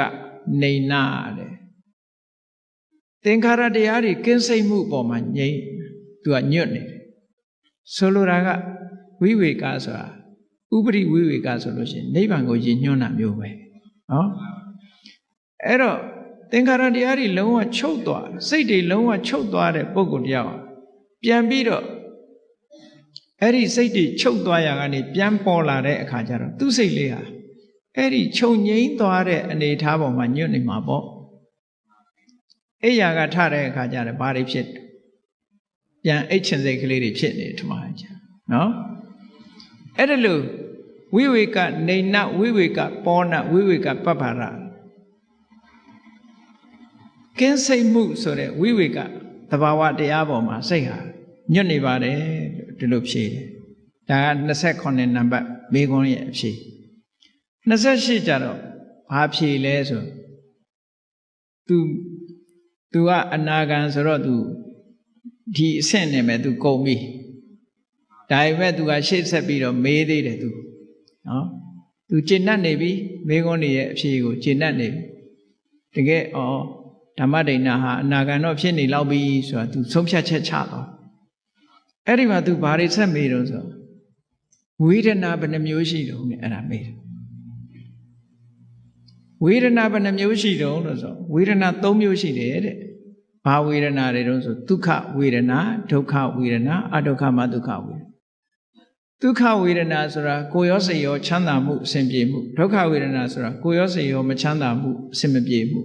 နေနာတဲ့သင်္ခါရတရားတွေကင်းစိတ်မှုပေါ်မှာငြိမ့် तू ကညွတ်နေတယ်ဆိုလိုတာကဝိဝေကဆိုတာဥပရိဝိဝေကဆိုလို့ရှိရင်နိဗ္ဗာန်ကိုရည်ညွှန်းတာမျိုးပဲနော်အဲ့တော့သင်္ခါရတရားတွေလုံးဝချုပ်သွားစိတ်တွေလုံးဝချုပ်သွားတဲ့ပုဂ္ဂိုလ်တရားပြန်ပြီးတော့အဲ့ဒီစိတ်တွေချုပ်သွားရကနေပြန်ပေါ်လာတဲ့အခါကျတော့သူ့စိတ်လေးဟာအဲ့ဒီချုပ်ငြိမ်းသွားတဲ့အနေအထားပေါ်မှာညွတ်နေမှာပေါ့အိယာကထတဲ့အခါကျတော့ဘာတွေဖြစ်ပြန်အိတ်ချင်စိတ်ကလေးတွေဖြစ်နေထမကြနော်အဲ့ဒါလို့ဝိဝေကနေနဝိဝေကပောနဝိဝေကပပ္ပရကင်းစိတ်မှုဆိုတဲ့ဝိဝေကသဘာဝတရားပေါ်မှာစိတ်ဟာညွတ်နေပါတယ်လို့ဒီလိုဖြေတယ်ဒါက29နံပါတ်မေခွန်းရဲ့အဖြေ28ကျတော့ဘာဖြေလဲဆို तू ကအနာဂံဆိုတော့ तू ဒီအဆင့်နဲ့မဲ့ तू ကုန်ပြီဒါပေမဲ့ तू ကရှေ့ဆက်ပြီးတော့မေးသေးတယ် तू နော် तू ကျင့်တတ်နေပြီမေခွန်းရဲ့အဖြေကိုကျင့်တတ်နေပြီတကယ်ဓမ္မဒိဏဟာအနာဂံတော့ဖြစ်နေလောက်ပြီဆိုတာ तू ဆုံးဖြတ်ချက်ချသွားအဲ့ဒီမှာ तू ဘာတွေဆက်မေးတော့ဆိုဝေဒနာဘယ်နှမျိုးရှိတုံးနဲ့အဲ့ဒါမေးတယ်ဝေဒနာဘယ်နှမျိုးရှိတုံးလို့ဆိုဝေဒနာ3မျိုးရှိတယ်တဲ့ဘာဝေဒနာတွေတုံးဆိုဒုက္ခဝေဒနာဒုက္ခဝေဒနာအဒုက္ခမဒုက္ခဝေဒနာဒုက္ခဝေဒနာဆိုတာကိုယ်ရောစိတ်ရောချမ်းသာမှုအစဉ်ပြေမှုဒုက္ခဝေဒနာဆိုတာကိုယ်ရောစိတ်ရောမချမ်းသာမှုအစဉ်မပြေမှု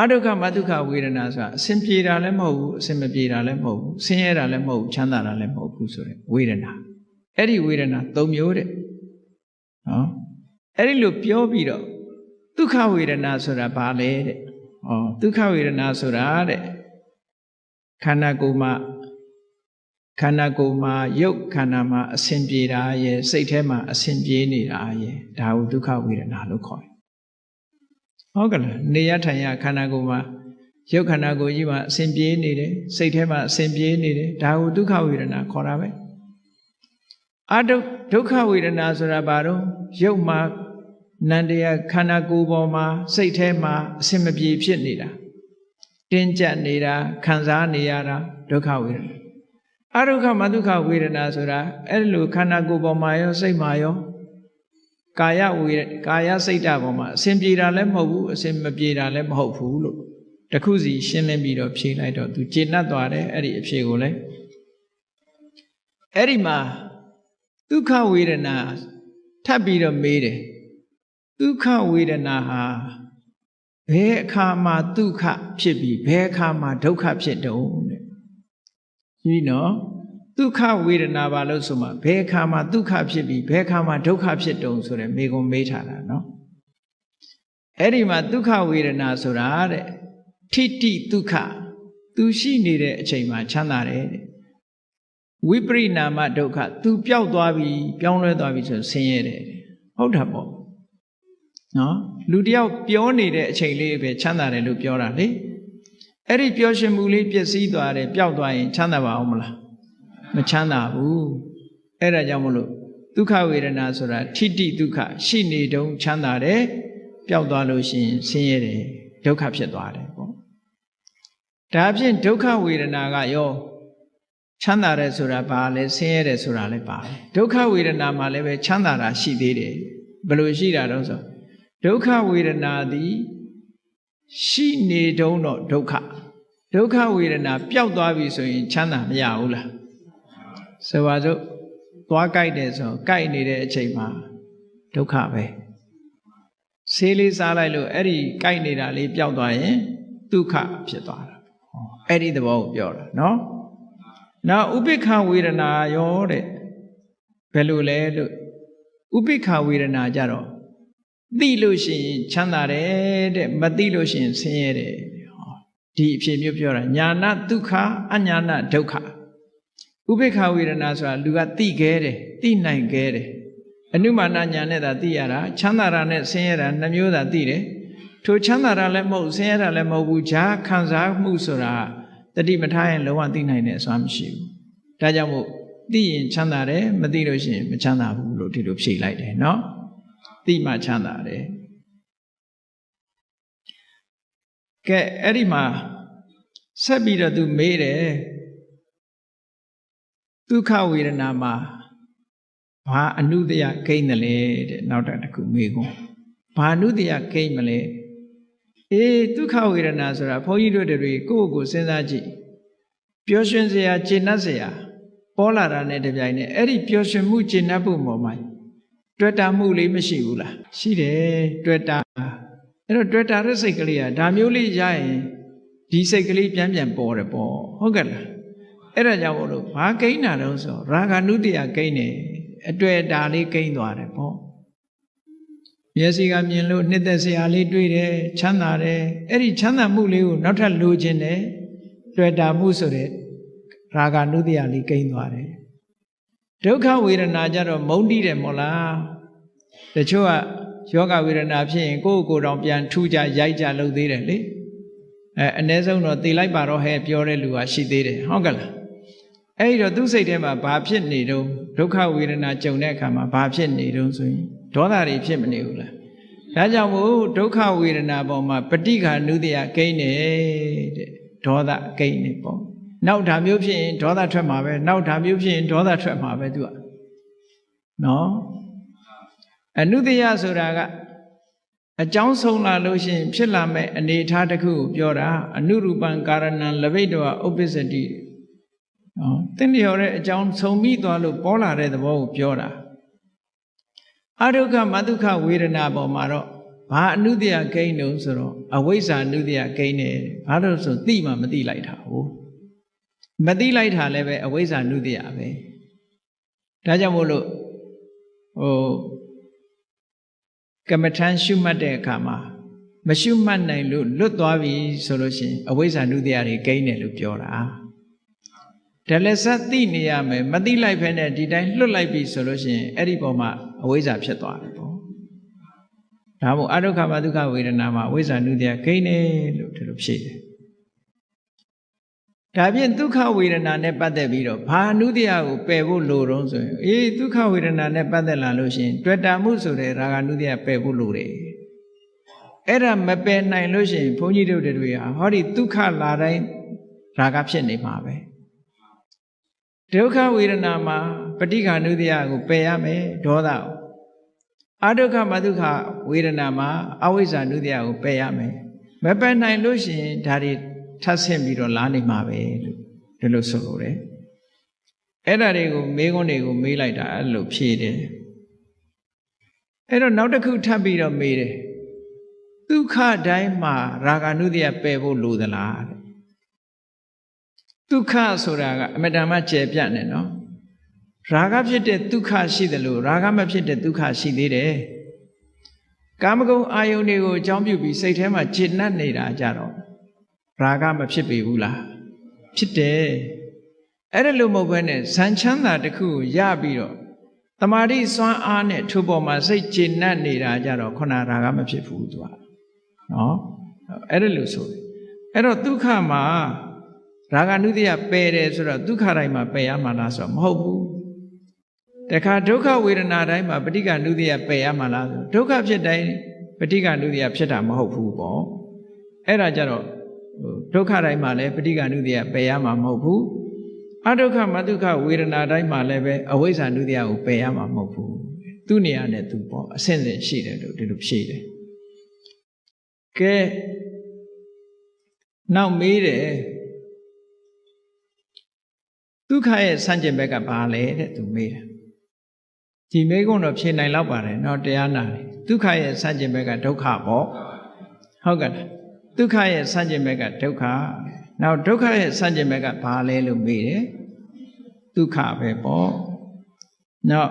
အဒုက္ခမဒုက္ခဝေဒနာဆိုတာအစဉ်ပြေတာလည်းမဟုတ်ဘူးအစဉ်မပြေတာလည်းမဟုတ်ဘူးဆင်းရဲတာလည်းမဟုတ်ဘူးချမ်းသာတာလည်းမဟုတ်ဘူးဆိုတဲ့ဝေဒနာအဲ့ဒီဝေဒနာ၃မျိုးတဲ့နော်အဲ့ဒီလိုပြောပြီးတော့ဒုက္ခဝေဒနာဆိုတာဘာလဲတဲ့ဒုက္ခဝေဒနာဆိုတာတဲ့ခန္ဓာကိုယ်မှာရုပ်ခန္ဓာမှာအစဉ်ပြေတာရဲ့စိတ်ထဲမှာအစဉ်ပြေနေတာရဲ့ဒါကိုဒုက္ခဝေဒနာလို့ခေါ်တယ်ဟုတ်ကလားနေရထိုင်ရခန္ဓာကိုယ်မှာရုပ်ခန္ဓာကိုယ်ကြီးမှာအစဉ်ပြေနေတယ်စိတ်ထဲမှာအစဉ်ပြေနေတယ်ဒါကိုဒုက္ခဝေဒနာခေါ်တာပဲဒုက္ခဝေဒနာဆိုတာဘာတော့ရုပ်မှာနန္တရားခန္ဓာကိုယ်ပေါ်မှာစိတ်ထဲမှာအစဉ်မပြေဖြစ်နေတာတင်းကျပ်နေတာခံစားနေရတာဒုက္ခဝေဒနာအဒုက္ခမဒုက္ခဝေဒနာဆိုတာအဲ့လိုခန္ဓာကိုယ်ပေါ်မှာရောစိတ်မှာရောကာယစိတ်ဓာတ်ပေါ်မှာအစဉ်ပြေတာလည်းမဟုတ်ဘူးအစဉ်မပြေတာလည်းမဟုတ်ဘူးလို့တခုစီရှင်းလင်းပြီးတော့ဖြေလိုက်တော့သူကျေနပ်သွားတယ်အဲ့ဒီအဖြေကိုလည်းအဲ့ဒီမှာဒုက္ခဝေဒနာထပ်ပြီးတော့မေးတယ်ဒုက္ခဝေဒနာဟာဘယ်အခါမှာဒုက္ခဖြစ်ပြီးဘယ်အခါမှာဒုက္ခဖြစ်တုံးတဲ့ဒီနော်ဒုက္ခဝေဒနာပါလို့ဆိုမှဘယ်အခါမှာဒုက္ခဖြစ်ပြီးဘယ်အခါမှာဒုက္ခဖြစ်တုံးဆိုတဲ့မေးခွန်းမေးထားတာနော်အဲ့ဒီမှာဒုက္ခဝေဒနာဆိုတာတဲ့ထိတိဒုက္ခသူရှိနေတဲ့အချိန်မှာချမ်းသာတယ်တဲ့ဝိပရိနာမဒုက္ခသူပျောက်သွားပြီပြောင်းလဲသွားပြီဆိုဆင်းရဲတယ်ဟုတ်တာပေါ့နော်လူတယောက်ပြောနေတဲ့အချိန်လေးပဲချမ်းသာတယ်လို့ပြောတာလေအဲ့ဒီပြောရှင်မှုလေးပျက်စီးသွားတယ်ပျောက်သွားရင်ချမ်းသာပါအောင်မလားမချမ်းသာဘူးအဲ့ဒါကြောင့်မလို့ဒုက္ခဝေဒနာဆိုတာထိတိဒုက္ခရှိနေတုံးချမ်းသာတယ်ပျောက်သွားလို့ရှိရင်ဆင်းရဲတယ်ဒုက္ခဖြစ်သွားတယ်ပေါ့ဒါဖြင့်ဒုက္ခဝေဒနာကရောချမ်းသာတယ်ဆိုတာဘာလဲဆင်းရဲတယ်ဆိုတာလည်းပါတယ်ဒုက္ခဝေဒနာမှာလည်းပဲချမ်းသာတာရှိသေးတယ်ဘယ်လိုရှိတာတော့ဆိုဒုက္ခဝေဒနာသည်ရှိနေတုံးတော့ဒုက္ခဝေဒနာပျောက်သွားပြီဆိုရင်ချမ်းသာမရဘူးလားဆိုပါစို့သွားကြိုက်တယ်ဆိုကြိုက်နေတဲ့အချိန်မှာဒုက္ခပဲဆေးလေးစားလိုက်လို့အဲ့ဒီကြိုက်နေတာလေးပျောက်သွားရင်ဒုက္ခဖြစ်သွားတာအဲ့ဒီသဘောကိုပြောတာနော်နောက်ဥပိ္ပခဝေဒနာရောတဲ့ဘယ်လိုလဲလို့ဥပိ္ပခဝေဒနာကြတော့သိလို့ရှိရင်ချမ်းသာတယ်တဲ့မသိလို့ရှိရင်ဆင်းရဲတယ်ဒီအဖြစ်မျိုးပြောတာညာနာဒုက္ခအညာနာဒုက္ခဥပိ္ပခဝေဒနာဆိုတာလူကသိခဲ့တယ်သိနိုင်ခဲ့တယ်အနုမာနညာနဲ့သာသိရတာချမ်းသာတာနဲ့ဆင်းရဲတာနှမျိုးသာသိတယ်ထိုချမ်းသာတာလည်းမဟုတ်ဆင်းရဲတာလည်းမဟုတ်ဘူးဈာခံစားမှုဆိုတာတတိမထားရင်လုံးဝသိနိုင်တယ်ဆိုတာမရှိဘူးဒါကြောင့်မို့သိရင်ချမ်းသာတယ်မသိလို့ရှိရင်မချမ်းသာဘူးလို့ဒီလိုဖြေလိုက်တယ်နော်သိမှချမ်းသာတယ်ကဲအဲ့ဒီမှာဆက်ပြီးတော့သူမေးတယ်ဒုက္ခဝေဒနာမှာဘာအနုတ္တယကိန်းတယ်လေတဲ့နောက်တစ်ခုမေးကုန်ဘာအနုတ္တယကိန်းမလဲဒုက္ခဝေဒနာဆိုတာဘုန်းကြီးတို့တွေကိုယ့်ကိုယ်စဉ်းစားကြည့်ပျော်ရွှင်စရာကျေနပ်စရာပေါ်လာတာနဲ့တပြိုင်နက်အဲ့ဒီပျော်ရွှင်မှုကျေနပ်မှုပေါ်မှာတွေ့တာမှုလေးမရှိဘူးလားရှိတယ်တွေ့တာအဲ့တော့တွေ့တာတဲ့စိတ်ကလေးကဒါမျိုးလေးရရင်ဒီစိတ်ကလေးပြန်ပေါ်တယ်ပေါ့ဟုတ်ကဲ့လားအဲ့ဒါကြောင့်မို့လို့ဘာကိန်းတာတော့ဆိုရာဂနုတ္တယကိန်းတယ်အတွေ့အတာလေးကိန်းသွားတယ်ပေါ့မျက်စိကမြင်လို့နှစ်သက်စရာလေးတွေ့တယ်ချမ်းသာတယ်အဲ့ဒီချမ်းသာမှုလေးကိုနောက်ထပ်လိုချင်တယ်တွေ့တာမှုဆိုတဲ့ရာဂနုတ္တယလေးကိန်းသွားတယ်ဒုက္ခဝေဒနာကြတော့မုန်းတိတယ်မို့လားတချို့ကယောဂဝေဒနာဖြစ်ရင်ကိုယ့်ကိုယ်တောင်ပြန်ထူကြရိုက်ကြလုပ်သေးတယ်လေအ ਨੇ ဆုံးတော့သေလိုက်ပါတော့ဟဲ့ပြောတဲ့လူကရှိသေးတယ်ဟုတ်ကဲ့လားအဲ့ဒီတော့သူ့စိတ်ထဲမှာဘာဖြစ်နေတုံးဒုက္ခဝေဒနာကြုံတဲ့အခါမှာဘာဖြစ်နေတုံးဆိုရင်ဒေါသတွေဖြစ်မနေဘူးလားဒါကြောင့်မို့ဒုက္ခဝေဒနာပေါ်မှာပဋိက္ခဏုတ္တယကိန်းနေတဲ့ဒေါသကိန်းနေပေါ့နောက်ဒါမျိုးဖြစ်ရင်ဒေါသထွက်မှာပဲနောက်ဒါမျိုးဖြစ်ရင်ဒေါသထွက်မှာပဲသူကနော်အနုတ္တယဆိုတာကအကြောင်းဆုံးလာလို့ရှိရင်ဖြစ်လာမဲ့အနေအထားတစ်ခုကိုပြောတာအနုရူပံကာရဏံလဘိတ္တဝဥပ္ပစ္စတိနော်သင်လျော်တဲ့အကြောင်းဆုံးပြီးသွားလို့ပေါ်လာတဲ့သဘောကိုပြောတာအဒုက္ခမဒုက္ခဝေဒနာပေါ်မှာတော့ဘ ဘာအနုတ္တယကိန်းတုံးဆိုတော့အဝိဇ္ဇာအနုတ္တယကိန်းတယ်ဘာလို့ဆိုသိမှမသိလိုက်တာဟုတ်မသိလိုက်တာလည်းပဲအဝိဇ္ဇာအနုတ္တယပဲဒါကြောင့်မို့လို့ကမ္မထန်ရှုမှတ်တဲ့အခါမှာမရှုမှတ်နိုင်လို့လွတ်သွားပြီဆိုလို့ရှိရင်အဝိဇ္ဇာနုတ္တယတွေကိန်းတယ်လို့ပြောတာဒါလည်းစသိနေရမယ်မသိလိုက်ဖ ೇನೆ ဒီတိုင်းလွတ်လိုက်ပြီဆိုလို့ရှိရင်အဲ့ဒီပုံမှာအဝိဇ္ဇာဖြစ်သွားတယ်ပေါ့ဒါမို့အဒုက္ခမဒုက္ခဝေဒနာမှာအဝိဇ္ဇာနုတ္တယကိန်းတယ်လို့ဒီလိုဖြေတယ်ဒါဖြင့်ဒုက္ခဝေဒနာနဲ့ပတ်သက်ပြီးတော့ဘာအနုတ္တယကိုပယ်ဖို့လိုတုံးဆိုရင်ဒုက္ခဝေဒနာနဲ့ပတ်သက်လာလို့ရှိရင်တွေ့တာမှုဆိုတဲ့ရာဂနုတ္တယပယ်ဖို့လိုတယ်အဲ့ဒါမပယ်နိုင်လို့ရှိရင်ဘုန်းကြီးတို့တွေဟာဟောဒီဒုက္ခလာတိုင်းရာဂဖြစ်နေမှာပဲဒုက္ခဝေဒနာမှာပဋိက္ခဏုတ္တယကိုပယ်ရမယ်ဒေါသအဒုက္ခမဒုက္ခဝေဒနာမှာအဝိဇ္ဇာနုတ္တယကိုပယ်ရမယ်မပယ်နိုင်လို့ရှိရင်ဒါတွေထပ်ဆင့်ပြီးတော့လာနေမှာပဲလို့ဒီလိုဆိုလိုတယ်အဲ့ဒါတွေကိုမေးခွန်းတွေကိုမေးလိုက်တာအဲ့လိုဖြေတယ်အဲ့တော့နောက်တစ်ခုထပ်ပြီးတော့မေးတယ်ဒုက္ခတိုင်းမှာရာဂနုတ္တယပယ်ဖို့လိုသလားတဲ့ဒုက္ခဆိုတာကအမတန်မှကျယ်ပြန့်နေနော်ရာဂဖြစ်တဲ့ဒုက္ခရှိတယ်လို့ရာဂမဖြစ်တဲ့ဒုက္ခရှိသေးတယ်ကာမဂုဏ်အာယုန်တွေကိုအကြောင်းပြုပြီးစိတ်ထဲမှာခြေနှက်နေတာကြတော့ရာဂမဖြစ်ပေဘူးလားဖြစ်တယ်အဲ့ဒါလို့မဟုတ်ဘဲနဲ့ဇန်ချမ်းသာတစ်ခုကိုရပြီးတော့တမာတိစွမ်းအားနဲ့ထိုပေါ်မှာစိတ်ခြေနှက်နေတာကြတော့ခုနရာဂမဖြစ်ဘူးသူကနော်အဲ့ဒါလို့ဆိုတယ်အဲ့တော့ဒုက္ခမှာရာဂနုတ္တယပယ်တယ်ဆိုတော့ဒုက္ခတိုင်းမှာပယ်ရမှာလားဆိုတော့မဟုတ်ဘူးတခါဒုက္ခဝေဒနာတိုင်းမှာပဋိက္ခနုတ္တယပယ်ရမှာလားဆိုဒုက္ခဖြစ်တိုင်းပဋိက္ခနုတ္တယဖြစ်တာမဟုတ်ဘူးပေါ့အဲ့ဒါကြတော့ဒုက္ခတိုင်းမှာလည်းပဋိက္ခနုတ္တယပယ်ရမှာမဟုတ်ဘူးအဒုက္ခမဒုက္ခဝေဒနာတိုင်းမှာလည်းပဲအဝိဇ္ဇာနုတ္တယကိုပယ်ရမှာမဟုတ်ဘူးသူ့နေရာနဲ့သူပေါ့အဆင့်ဆင့်ရှိတယ်လို့ဒီလိုဖြေတယ်ကဲနောက်မေးတယ်ဒုက္ခရဲ့ဆန့်ကျင်ဘက်ကဘာလဲတဲ့သူမေးတယ်ဒီမေးခွန်းတော့ဖြေနိုင်တော့ပါတယ်เนาะတရားနာတယ်ဒုက္ခရဲ့ဆန့်ကျင်ဘက်ကဒုက္ခပေါ့ဟုတ်ကဲ့ဒုက္ခရဲ့ဆန့်ကျင်ဘက်ကဒုက္ခနောက်ဒုက္ခရဲ့ဆန့်ကျင်ဘက်ကဘာလဲလို့မေးတယ်ဒုက္ခပဲပေါ့နောက်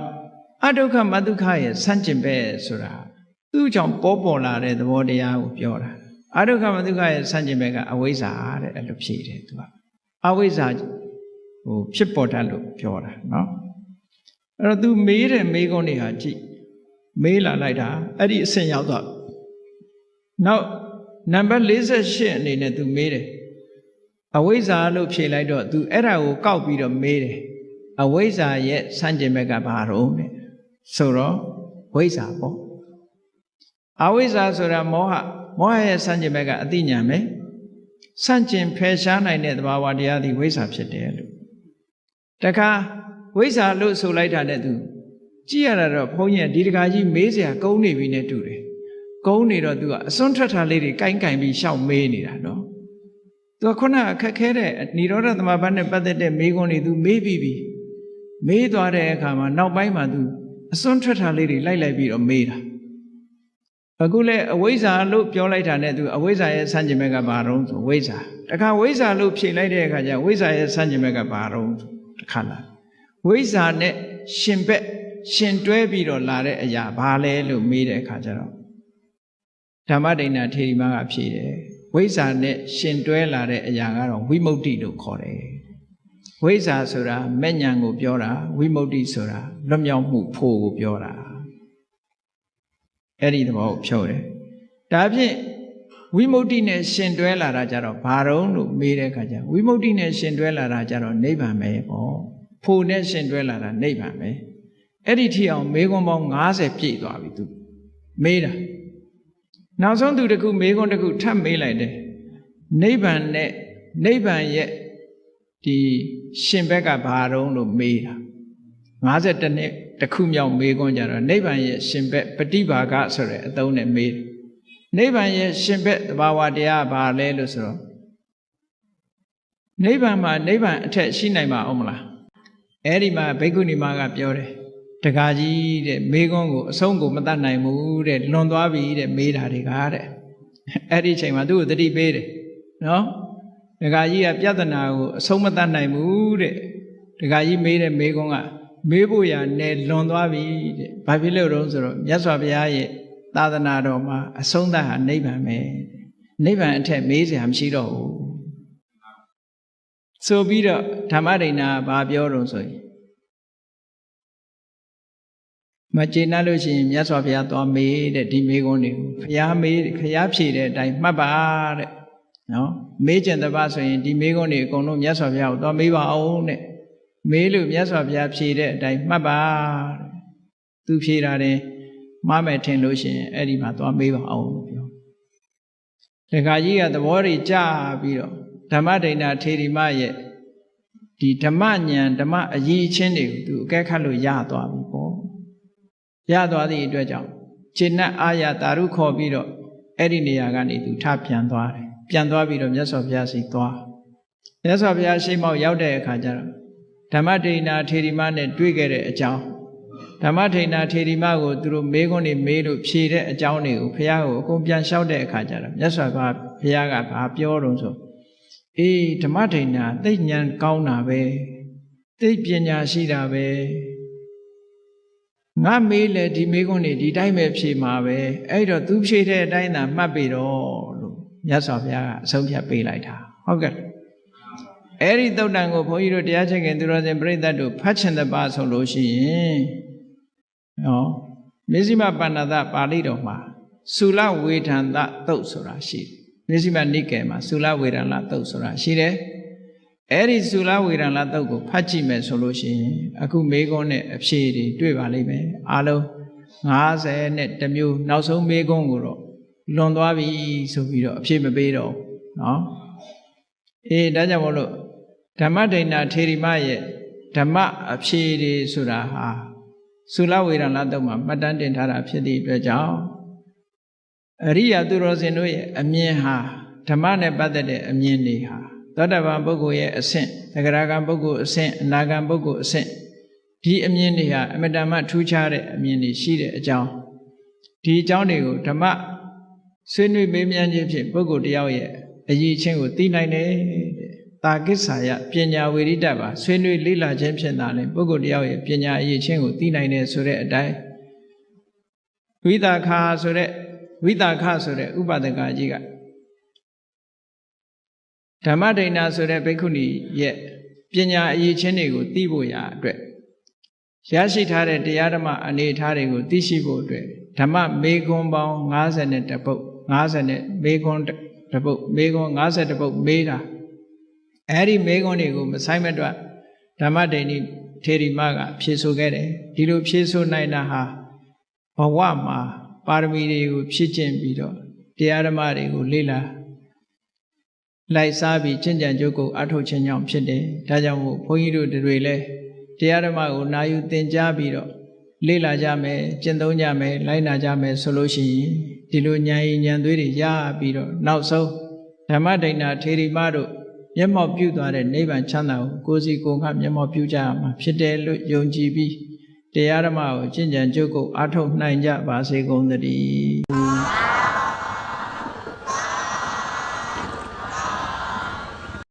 အဒုက္ခမဒုက္ခရဲ့ဆန့်ကျင်ဘက်ဆိုတာသူ့ကြောင့်ပေါ်လာတဲ့သဘောတရားကိုပြောတာအဒုက္ခမဒုက္ခရဲ့ဆန့်ကျင်ဘက်ကအဝိဇ္ဇာတဲ့အဲ့လိုဖြေတယ်သူကအဝိဇ္ဇာဖြစ်ပေါ်တတ်လို့ပြောတာเนาะအဲ့တော့ तू မေးတဲ့မေးခွန်းတွေဟာကြည့်မေးလာလိုက်တာအဲ့ဒီအဆင့်ရောက်တော့နောက်နံပါတ်48အနေနဲ့ तू မေးတယ်အဝိဇ္ဇာလို့ဖြေလိုက်တော့ तू အဲ့ဒါကိုကောက်ပြီးတော့မေးတယ်အဝိဇ္ဇာရဲ့ဆန့်ကျင်ဘက်ကဘာတော့လဲဆိုတော့ဝိဇ္ဇာပေါ့အဝိဇ္ဇာဆိုတာမောဟရဲ့ဆန့်ကျင်ဘက်ကအသိဉာဏ်ပဲဆန့်ကျင်ဖယ်ရှားနိုင်တဲ့သဘာဝတရားသည်ဝိဇ္ဇာဖြစ်တယ်လို့တခါဝိဇ္ဇာလို့ဆိုလိုက်တာနဲ့သူကြည့်ရတာတော့ဘုန်းကြီးကဒီတခါကြီးမေးစရာကုန်းနေပြီနဲ့တူတယ်ကုန်းနေတော့သူကအစွန်းထွက်ထားလေးတွေကိုင်ပြီးရှောက်မေးနေတာနော်သူကခုနအခက်ခဲတဲ့និရောဓသမဘတ်နဲ့ပတ်သက်တဲ့မေးခွန်းတွေသူမေးပြီးပြီမေးသွားတဲ့အခါမှာနောက်ပိုင်းမှာသူအစွန်းထွက်ထားလေးတွေလိုက်ပြီးတော့မေးတာအခုလဲအဝိဇ္ဇာလို့ပြောလိုက်တာနဲ့သူအဝိဇ္ဇာရဲ့ဆန့်ကျင်ဘက်ကဘာတော့ဆိုဝိဇ္ဇာတခါဝိဇ္ဇာလို့ဖြေလိုက်တဲ့အခါကျဝိဇ္ဇာရဲ့ဆန့်ကျင်ဘက်ကဘာတော့တခါလာဝိဇ္ဇာနဲ့ရှင်ဘက်ရှင်တွဲပြီးတော့လာတဲ့အရာဘာလဲလို့မေးတဲ့အခါကျတော့ဓမ္မဒိဏထေရီမကဖြေတယ်ဝိဇ္ဇာနဲ့ရှင်တွဲလာတဲ့အရာကတော့ဝိမု ക്തി လို့ခေါ်တယ်ဝိဇ္ဇာဆိုတာမဲ့ညာကိုပြောတာဝိမု ക്തി ဆိုတာလွတ်မြောက်မှုဖို့ကိုပြောတာအဲ့ဒီသဘောကိုဖြုတ်တယ်ဒါဖြင့်ဝိမု ക്തി နဲ့ရှင်တွဲလာတာကြတော့ဘာတော့လို့မေးတဲ့အခါကျဝိမု ക്തി နဲ့ရှင်တွဲလာတာကြတော့နိဗ္ဗာန်ပဲပေါ့ဖို့နဲ့ရှင်တွဲလာတာနိဗ္ဗာန်ပဲအဲ့ဒီထိအောင်မေးခွန်းပေါင်း90ပြည့်သွားပြီသူမေးတာနောက်ဆုံးသူတခုမေးခွန်းတခုထပ်မေးလိုက်တယ်နိဗ္ဗာန်နဲ့နိဗ္ဗာန်ရဲ့ဒီရှင်ဘက်ကဘာတော့လို့မေးတာ52နှစ်တခုမြောက်မေးခွန်းကြတော့နိဗ္ဗာန်ရဲ့ရှင်ဘက်ပฏิဘာဂဆိုတဲ့အသုံးနဲ့မေးနိဗ္ဗာန်ရဲ့ရှင်ဘက်သဘာဝတရားဘာလဲလို့ဆိုတော့နိဗ္ဗာန်မှာနိဗ္ဗာန်အထက်ရှိနိုင်မှာအောင်မလားအဲ့ဒီမှာဘိက္ခုနီမကပြောတယ် တကားကြီးတဲ့မေးခွန်းကိုအဆုံးကိုမတတ်နိုင်ဘူးတဲ့လွန်သွားပြီတဲ့မေးတာတွေကတဲ့အဲ့ဒီအချိန်မှာသူ့ကိုသတိပေးတယ်နော်တကားကြီးကပြဿနာကိုအဆုံးမတတ်နိုင်ဘူးတဲ့တကားကြီးမေးတဲ့မေးခွန်းကမေးဖို့ရနဲ့လွန်သွားပြီတဲ့ဘာဖြစ်လို့တော့ဆိုတော့မြတ်စွာဘုရားရဲ့သာသနာတော်မှာအဆုံးသတ်ဟာနိဗ္ဗာန်ပဲနိဗ္ဗာန်အထက်မေးစရာမရှိတော့ဘူးဆိုပြီးတော့ဓမ္မဒိဋ္ဌာဘာပြောတော့ဆိုရင်မကျေနပ်လို့ရှိရင်မြတ်စွာဘုရားသွားမေးတဲ့ဒီမေးခွန်းတွေကိုဘုရားမေးဘုရားဖြေတဲ့အတိုင်းမှတ်ပါတဲ့နော်မေးကျင်တပတ်ဆိုရင်ဒီမေးခွန်းတွေအကုန်လုံးမြတ်စွာဘုရားကိုသွားမေးပါအောင်တဲ့မေးလို့မြတ်စွာဘုရားဖြေတဲ့အတိုင်းမှတ်ပါတဲ့သူဖြေတာတယ်မှားမယ်ထင်လို့ရှိရင်အဲ့ဒီမှာသွားမေးပါအောင်လို့ပြောတခါကြီးကသဘောတွေကြားပြီးတော့ဓမ္မဒိဋ္ဌာထေရီမရဲ့ဒီဓမ္မဉာဏ်ဓမ္မအရေးချင်းတွေကိုသူအကဲခတ်လို့ရသွားပြီပေါ့ရသွားသည့်အတွက်ကြောင့်ခြေနဲ့အာရတာရုခေါ်ပြီးတော့အဲ့ဒီနေရာကနေသူထပြန်သွားတယ်ပြန်သွားပြီးတော့မြတ်စွာဘုရားရှိသွားမြတ်စွာဘုရားရှိမောက်ရောက်တဲ့အခါကျတော့ဓမ္မဒိဋ္ဌာထေရီမနဲ့တွေ့ခဲ့တဲ့အကြောင်းဓမ္မဒိဋ္ဌာထေရီမကိုသူတို့မေးခွန်းတွေမေးလို့ဖြေတဲ့အကြောင်းတွေကိုဘုရားကိုအကုန်ပြန်လျှောက်တဲ့အခါကျတော့မြတ်စွာဘုရားကဘာပြောတော့ဆိုအေးဓမ္မဒိဋ္ဌာသိဉာဏ်ကောင်းတာပဲသိပညာရှိတာပဲငါမေးလေဒီမေးခွန်းတွေဒီတိုင်းပဲဖြေမှာပဲအဲ့တော့သူဖြေတဲ့အတိုင်းသာမှတ်ပြီတော့လို့မြတ်စွာဘုရားကအဆုံးဖြတ်ပေးလိုက်တာဟုတ်ကဲ့အဲ့ဒီသုတ်တန်ကိုဘုန်းကြီးတို့တရားချက်ခင်သူတော်စင်ပြိဿတ်တို့ဖတ်ချင်တဲ့ပါဆိုလို့ရှိရင်နော်မေဇိမပဏ္ဏတပါဠိတော်မှာသုလဝေဒန္တသုတ်ဆိုတာရှိတယ်မေဇိမနိကေမှာသုလဝေဒန္တသုတ်ဆိုတာရှိတယ်အဲ့ဒီသုလဝေဒန္တသုတ်ကိုဖတ်ကြည့်မယ်ဆိုလို့ရှိရင်အခုမေးခွန်းနဲ့အဖြေတွေတွေ့ပါလိမ့်မယ်အားလုံး50နဲ့တစ်မျိုးနောက်ဆုံးမေးခွန်းကိုတော့လွန်သွားပြီဆိုပြီးတော့အဖြေမပေးတော့နော်အေးဒါကြောင့်မို့လို့ဓမ္မဒိဋ္ဌာထေရီမရဲ့ဓမ္မအဖြေတွေဆိုတာဟာသုလဝေဒန္တသုတ်မှာမှတ်တမ်းတင်ထားတာဖြစ်သည့်အတွက်ကြောင့်အရိယာသူတော်စင်တို့ရဲ့အမြင်ဟာဓမ္မနဲ့ပတ်သက်တဲ့အမြင်တွေဟာသောတာပန်ပုဂ္ဂိုလ်ရဲ့အဆင့်သဂရဂံပုဂ္ဂိုလ်အဆင့်အနာဂံပုဂ္ဂိုလ်အဆင့်ဒီအမြင်တွေဟာအမတန်မှထူးခြားတဲ့အမြင်တွေရှိတဲ့အကြောင်းဒီအကြောင်းတွေကိုဓမ္မဆွေးနွေးမေးမြန်းခြင်းဖြင့်ပုဂ္ဂိုလ်တယောက်ရဲ့အရေးချင်းကိုသိနိုင်တယ်တာကိစ္ဆာယပညာဝေရိတပါဆွေးနွေးလေ့လာခြင်းဖြင့်သာလေပုဂ္ဂိုလ်တယောက်ရဲ့ပညာအရေးချင်းကိုသိနိုင်တယ်ဆိုတဲ့အတိုင်းဝိတာခဆိုတဲ့ဥပဒကကြီးကဓမ္မဒိဋ္ဌာဆိုတဲ့ဘိက္ခုနီရဲ့ပညာအရေးချင်းတွေကိုသိဖို့ရာအတွက်ရရှိထားတဲ့တရားဓမ္မအနေအထားတွေကိုသိရှိဖို့အတွက်ဓမ္မမေခွန်းပေါင်း52ပုဒ်50နဲ့မေခွန်းတစ်ပုဒ်မေခွန်း52ပုဒ်မေးတာအဲ့ဒီမေခွန်းတွေကိုမဆိုင်မတွက်ဓမ္မဒိဋ္ဌိထေရီမကဖြေဆိုခဲ့တယ်ဒီလိုဖြေဆိုနိုင်တာဟာဘဝမှာပါရမီတွေကိုဖြည့်ကျင့်ပြီးတော့တရားဓမ္မတွေကိုလေ့လာလိုက်စားပြီးကျင့်ကြံကြိုးကိုအထောက်ခြင်းကြောင့်ဖြစ်တယ်ဒါကြောင့်မို့ဘုန်းကြီးတို့တွေလည်းတရားဓမ္မကိုနာယူသင်ကြားပြီးတော့လေ့လာကြမယ်ကျင့်သုံးကြမယ်လိုက်နာကြမယ်ဆိုလို့ရှိရင်ဒီလိုဉာဏ်ရည်ဉာဏ်သွေးတွေရပြီးတော့နောက်ဆုံးဓမ္မဒိဋ္ဌာထေရီမတို့မျက်မှောက်ပြုသွားတဲ့နိဗ္ဗာန်ချမ်းသာကိုကိုယ်စီကိုယ်ငှမျက်မှောက်ပြုကြရမှာဖြစ်တယ်လို့ယုံကြည်ပြီးတရားဓမ္မကိုကျင့်ကြံကြိုးကိုအထောက်နိုင်ကြပါစေကုန်သတည်း